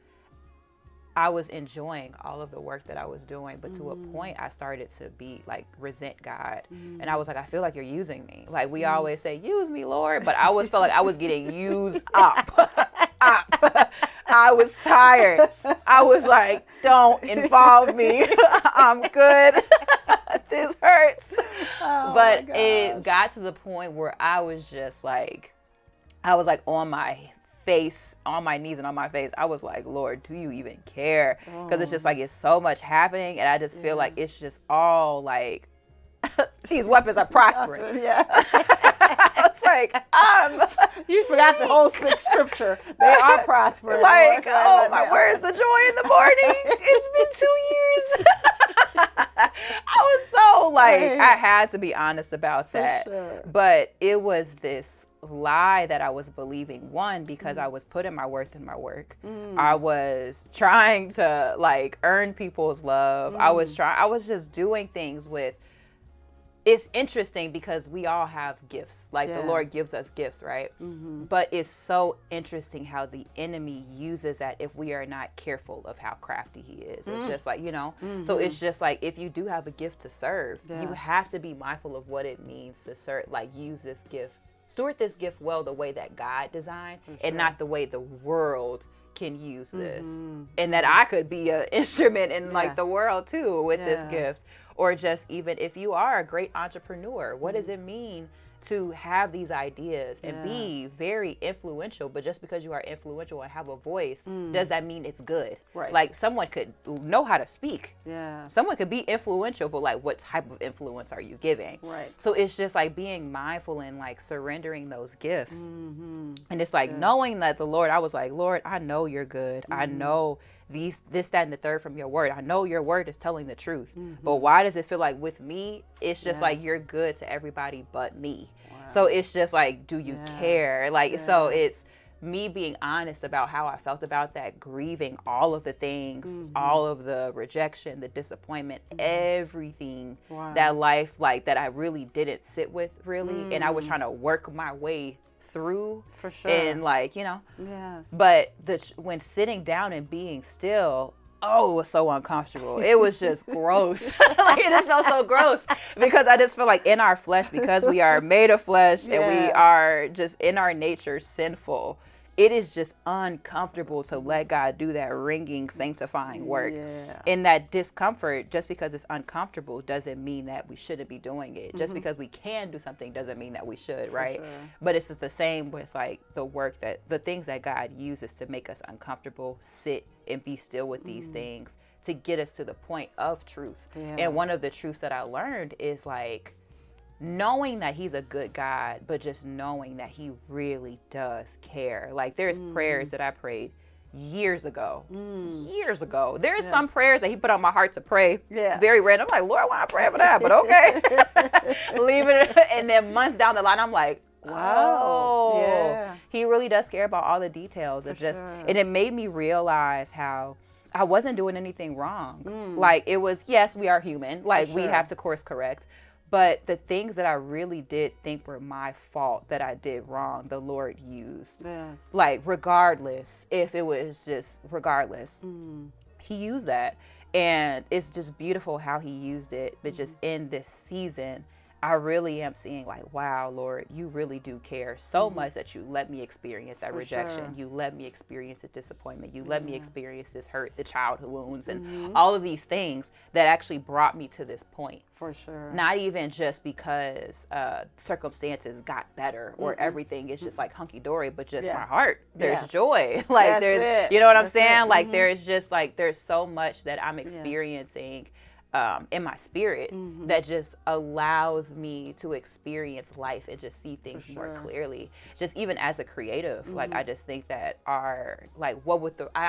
I was enjoying all of the work that I was doing, but to a point I started to be like resent God. And I was like, I feel like you're using me. Like we always say, use me, Lord. But I always felt like I was getting used up. I was tired. I was like, don't involve me. I'm good. This hurts. But it got to the point where I was just like, I was like on my face, on my knees and on my face. I was like, Lord, do you even care? Because it's just like, it's so much happening. And I just feel like it's just all like, these weapons are prospering. Yeah. It's like, you forgot the whole scripture. They are prospering. Like, oh my, where's the joy in the morning? It's been 2 years. I was so like, I had to be honest about that. Sure. But it was this lie that I was believing. One, because I was putting my worth in my work. I was trying to like earn people's love. I was just doing things with. It's interesting because we all have gifts. Like the Lord gives us gifts, right? But it's so interesting how the enemy uses that if we are not careful of how crafty he is. It's just like, so it's just like, if you do have a gift to serve, you have to be mindful of what it means to serve, like use this gift, steward this gift well the way that God designed and not the way the world can use this. And that I could be an instrument in like the world too with this gift. Or just even if you are a great entrepreneur, what does it mean to have these ideas and be very influential? But just because you are influential and have a voice, does that mean it's good? Right. Like someone could know how to speak. Yeah. Someone could be influential, but like what type of influence are you giving? Right. So it's just like being mindful and like surrendering those gifts. And it's like knowing that the Lord, I was like, Lord, I know you're good. I know this, that, and the third from your word. I know your word is telling the truth. But why does it feel like with me, it's just like you're good to everybody but me? Wow. So it's just like, do you care? Like, so it's me being honest about how I felt about that, grieving all of the things, all of the rejection, the disappointment, everything that life, like that I really didn't sit with really. And I was trying to work my way through for sure, and like but when sitting down and being still, it was so uncomfortable. It was just gross. Like it just felt so gross because I just feel like in our flesh, because we are made of flesh and we are just in our nature sinful, it is just uncomfortable to let God do that ringing, sanctifying work. And that discomfort, just because it's uncomfortable, doesn't mean that we shouldn't be doing it. Just because we can do something doesn't mean that we should, right? Sure. But it's the same with like the work that, the things that God uses to make us uncomfortable, sit and be still with these things to get us to the point of truth. And one of the truths that I learned is like, knowing that he's a good God, but just knowing that he really does care. Like there's prayers that I prayed years ago. There's some prayers that he put on my heart to pray. Very random. I'm like, Lord, why I pray for that? But okay. Leave it. And then months down the line, I'm like, wow. He really does care about all the details of just, and it made me realize how I wasn't doing anything wrong. Like it was, yes, we are human. Like we have to course correct. But the things that I really did think were my fault that I did wrong, the Lord used. Like regardless, if it was just regardless, he used that. And it's just beautiful how he used it. But just in this season, I really am seeing like, wow, Lord, you really do care so much that you let me experience that rejection. You let me experience the disappointment. You let me experience this hurt, the childhood wounds, and all of these things that actually brought me to this point. For sure. Not even just because circumstances got better or everything is just like hunky-dory, but just my heart. There's joy. Like there's, you know what I'm saying? Like there's just like, there's so much that I'm experiencing in my spirit that just allows me to experience life and just see things more clearly. Just even as a creative, like I just think that I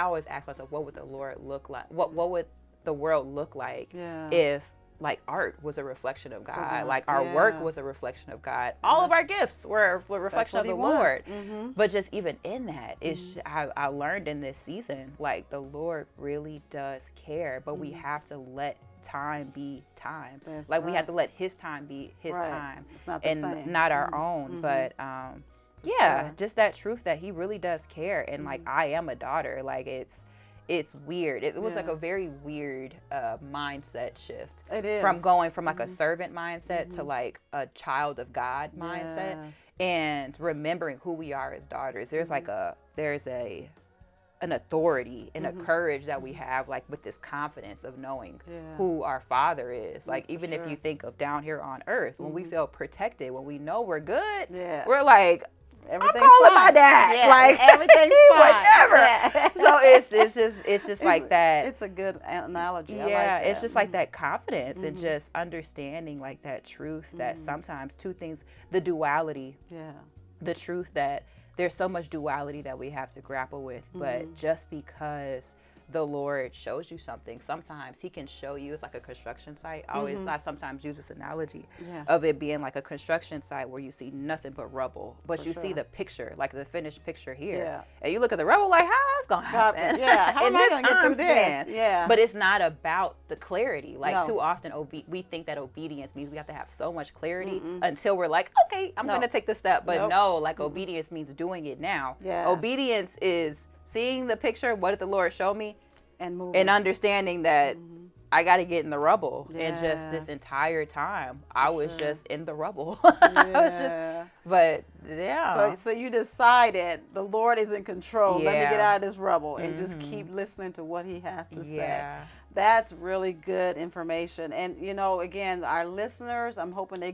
always ask myself, what would the Lord look like? What would the world look like if like art was a reflection of God, like our work was a reflection of God, all of our gifts were a reflection of the Lord. But just even in that, it's I learned in this season, like the Lord really does care, but we have to let time be time. That's like we have to let his time be his time, it's not and same. not our own. But just that truth that he really does care, and like I am a daughter. Like it's weird. It was like a very weird mindset shift. It is. From going from like a servant mindset to like a child of God mindset, and remembering who we are as daughters. There's like an authority and a courage that we have, like with this confidence of knowing who our Father is. Like even if you think of down here on earth, when we feel protected, when we know we're good, we're like, everything's I'm calling fine. my dad. Like everything's fine. Whatever. So it's just like that. It's a good analogy. Yeah, I like that. it's just like that confidence and just understanding like that truth that sometimes two things, the duality. Yeah. The truth that there's so much duality that we have to grapple with, but just because the Lord shows you something, sometimes he can show you, it's like a construction site. I sometimes use this analogy of it being like a construction site where you see nothing but rubble, but you see the picture, like the finished picture here. And you look at the rubble like, how that's going to happen? How am I going to get through this? But it's not about the clarity. Like too often we think that obedience means we have to have so much clarity until we're like, okay, I'm going to take the step. But no, like obedience means doing it now. Obedience is seeing the picture, what did the Lord show me? And moving. And understanding that I got to get in the rubble. And just this entire time, I was just in the rubble. So you decided the Lord is in control. Let me get out of this rubble and just keep listening to what he has to say. That's really good information. And, you know, again, our listeners, I'm hoping they're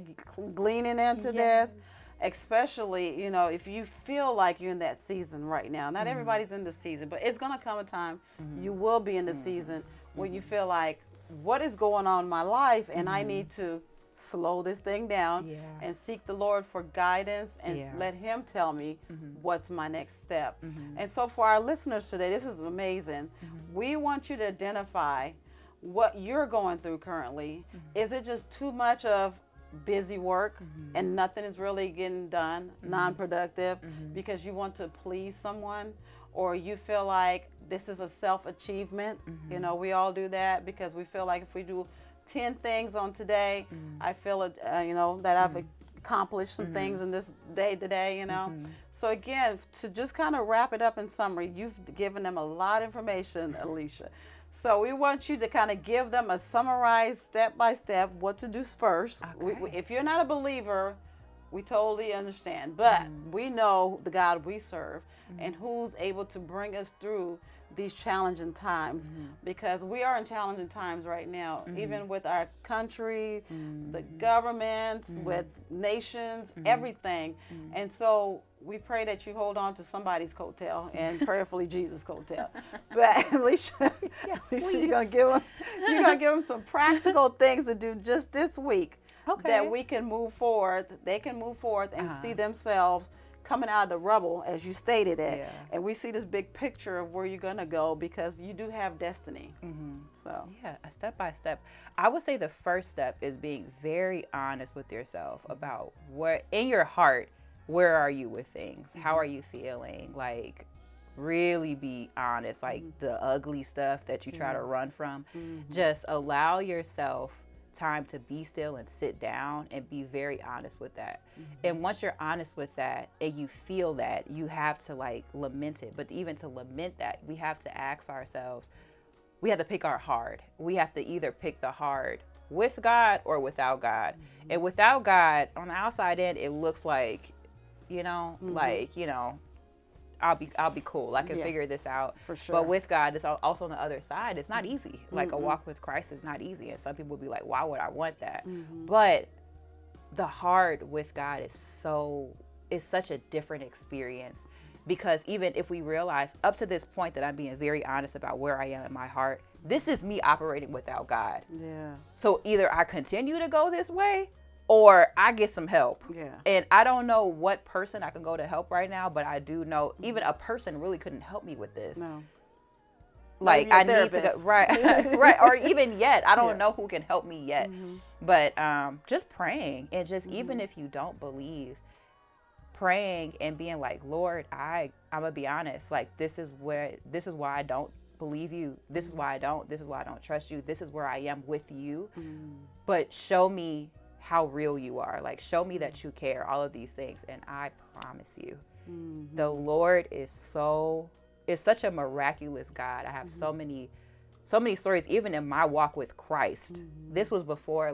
gleaning into this. Especially, you know, if you feel like you're in that season right now. Not everybody's in the season, but it's going to come a time you will be in the season when you feel like, what is going on in my life? And I need to slow this thing down and seek the Lord for guidance and let him tell me what's my next step. And so for our listeners today, this is amazing. We want you to identify what you're going through currently. Is it just too much of busy work and nothing is really getting done, non-productive, because you want to please someone, or you feel like this is a self-achievement? You know, we all do that because we feel like if we do 10 things on today, I feel you know, that I've accomplished some things in this day today, you know. So again, to just kind of wrap it up in summary, you've given them a lot of information, Alicia. So we want you to kind of give them a summarized step-by-step what to do first. If you're not a believer, we totally understand. But we know the God we serve and who's able to bring us through these challenging times, because we are in challenging times right now, even with our country, the governments, with nations, everything. And so we pray that you hold on to somebody's coattail, and prayerfully Jesus' coattail. But Alicia, you're gonna give them some practical things to do just this week, that we can move forward. They can move forward and see themselves coming out of the rubble, as you stated it, and we see this big picture of where you're gonna go, because you do have destiny. So a step by step. I would say the first step is being very honest with yourself about what in your heart. Where are you with things? How are you feeling? Like, really be honest. Like the ugly stuff that you try to run from. Just allow yourself time to be still and sit down and be very honest with that. And once you're honest with that and you feel that, you have to like lament it. But even to lament that, we have to ask ourselves, we have to pick our hard. We have to either pick the hard with God or without God. And without God, on the outside end, it looks like, you know, like, you know, I'll be cool. I can figure this out. For sure. But with God, it's also on the other side. It's not easy. Like a walk with Christ is not easy. And some people will be like, why would I want that? But the hard with God is such a different experience, because even if we realize up to this point that I'm being very honest about where I am in my heart, this is me operating without God. So either I continue to go this way, or I get some help. And I don't know what person I can go to help right now, but I do know even a person really couldn't help me with this. Like I need to go, right, right, or even yet, I don't know who can help me yet. But just praying, and just even if you don't believe, praying and being like, Lord, I'm gonna be honest, like this is why I don't believe you. This is why I don't trust you. This is where I am with you. But show me how real you are. Like, show me that you care, all of these things. And I promise you, the Lord is such a miraculous God. I have so many stories, even in my walk with Christ. This was before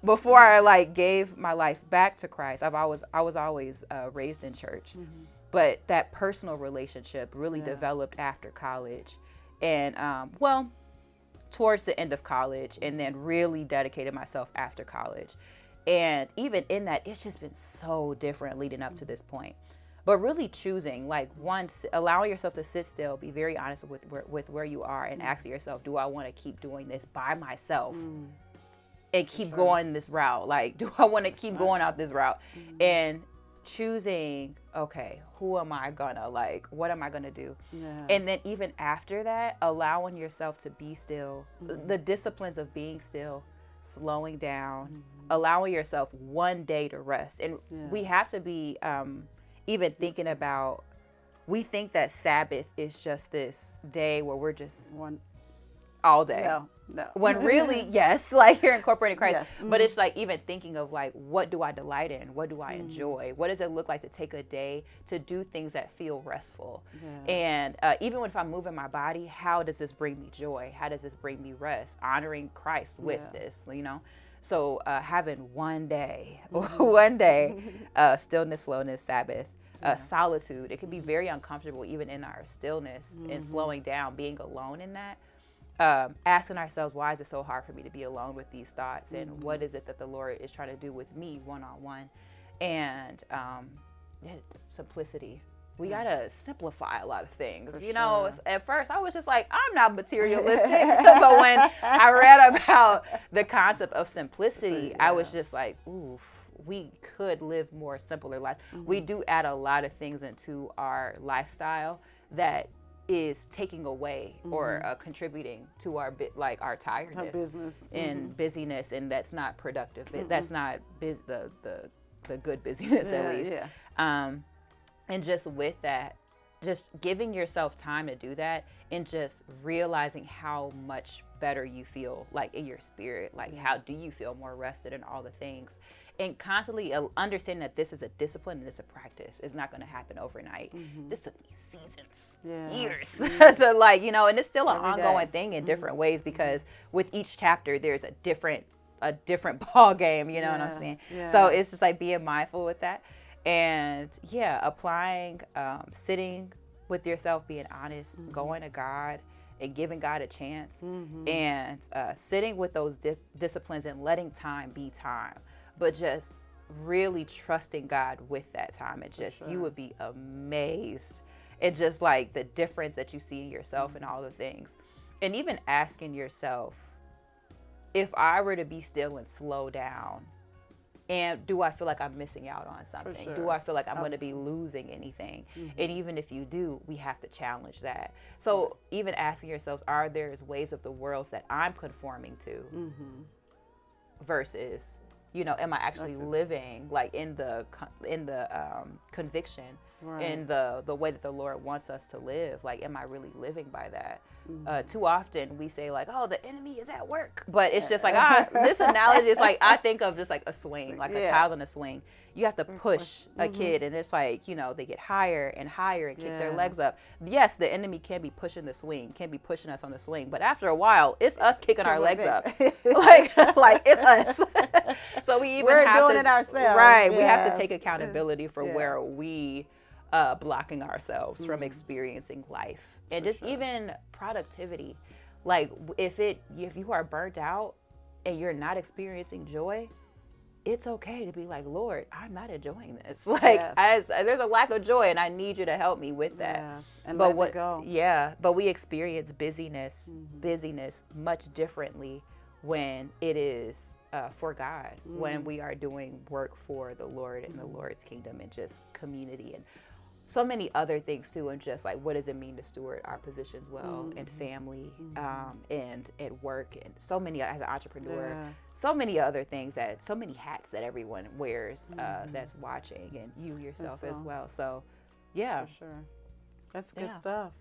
before I like gave my life back to Christ. I was always raised in church, but that personal relationship really developed after college, and towards the end of college, and then really dedicated myself after college. And even in that, it's just been so different leading up to this point. But really choosing, like, once allowing yourself to sit still, be very honest with where you are, and asking yourself, do I want to keep doing this by myself and keep going this route? Like, do I want to keep going out this route? And choosing, okay, who am I gonna, like, what am I gonna do? And then even after that, allowing yourself to be still, the disciplines of being still, slowing down, allowing yourself one day to rest. And we have to be even thinking about, we think that Sabbath is just this day where we're just all day. No. When really, yes, like you're incorporating Christ. But it's like even thinking of like, what do I delight in? What do I enjoy? What does it look like to take a day to do things that feel restful? And even if I'm moving my body, how does this bring me joy? How does this bring me rest? Honoring Christ with this, you know? So having one day, stillness, slowness, Sabbath, solitude. It can be very uncomfortable even in our stillness and slowing down, being alone in that. Asking ourselves, why is it so hard for me to be alone with these thoughts? And what is it that the Lord is trying to do with me one-on-one? And simplicity. We got to simplify a lot of things. You know, at first I was just like, I'm not materialistic. But when I read about the concept of simplicity, I was just like, oof, we could live more simpler lives. We do add a lot of things into our lifestyle that is taking away or contributing to our our tiredness, our business, and busyness, and that's not productive. That's not the good busyness, at least. And just with that, just giving yourself time to do that, and just realizing how much better you feel, like in your spirit, like how do you feel more rested and all the things. And constantly understanding that this is a discipline and it's a practice. It's not going to happen overnight. This took me seasons, years. So like, you know, and it's still an ongoing thing in different ways, because with each chapter, there's a different ball game, you know what I'm saying? So it's just like being mindful with that. And applying, sitting with yourself, being honest, going to God and giving God a chance, and sitting with those disciplines and letting time be time. But just really trusting God with that time. And just, you would be amazed at just like the difference that you see in yourself and all the things. And even asking yourself, if I were to be still and slow down, and do I feel like I'm missing out on something? Do I feel like I'm going to be losing anything? And even if you do, we have to challenge that. So even asking yourself, are there ways of the world that I'm conforming to versus, you know, am I actually living like in the conviction, in the way that the Lord wants us to live? Like, am I really living by that? Too often we say like, oh, the enemy is at work, but it's just like, this analogy is like, I think of just like a swing, like a child in a swing. You have to push a kid, and it's like, you know, they get higher and higher and kick their legs up. Yes, the enemy can be pushing the swing, can be pushing us on the swing, but after a while, it's us kicking our legs up. like it's us. So we're doing it ourselves. Right. We have to take accountability for where we blocking ourselves from experiencing life. And just even productivity. Like if you are burnt out and you're not experiencing joy, it's okay to be like, Lord, I'm not enjoying this. Like there's a lack of joy, and I need you to help me with that. And let it go. But we experience busyness much differently when it is for God, when we are doing work for the Lord and the Lord's kingdom, and just community and so many other things too, and just like what does it mean to steward our positions well in family and at work, and so many as an entrepreneur, so many other things, that so many hats that everyone wears that's watching, and you yourself as well. So yeah, for sure, that's good stuff.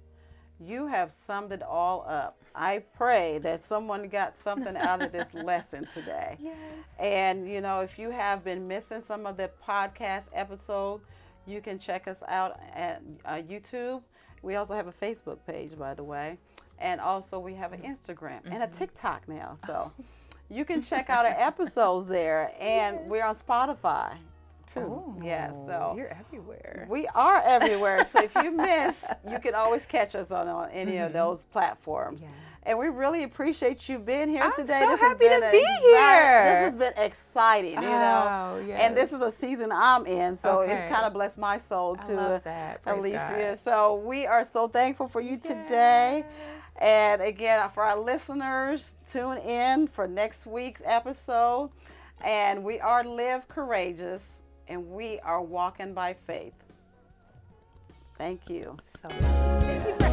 You have summed it all up. I pray that someone got something out of this lesson today. Yes. And, you know, if you have been missing some of the podcast episode, you can check us out at YouTube. We also have a Facebook page, by the way. And also we have an Instagram and a TikTok now. So you can check out our episodes there. And we're on Spotify too. Oh, so you're everywhere. we are everywhere. So if you miss, you can always catch us on any of those platforms. Yeah. And we really appreciate you being here I'm today. so This happy has to been be here. This has been exciting, you know. Oh, yes. And this is a season I'm in, so Okay. it's kind of blessed my soul I too, love that. Praise Alicia. God. So we are so thankful for you today. And again, for our listeners, tune in for next week's episode. And we are Live Courageous, and we are walking by faith. Thank you. So thank you for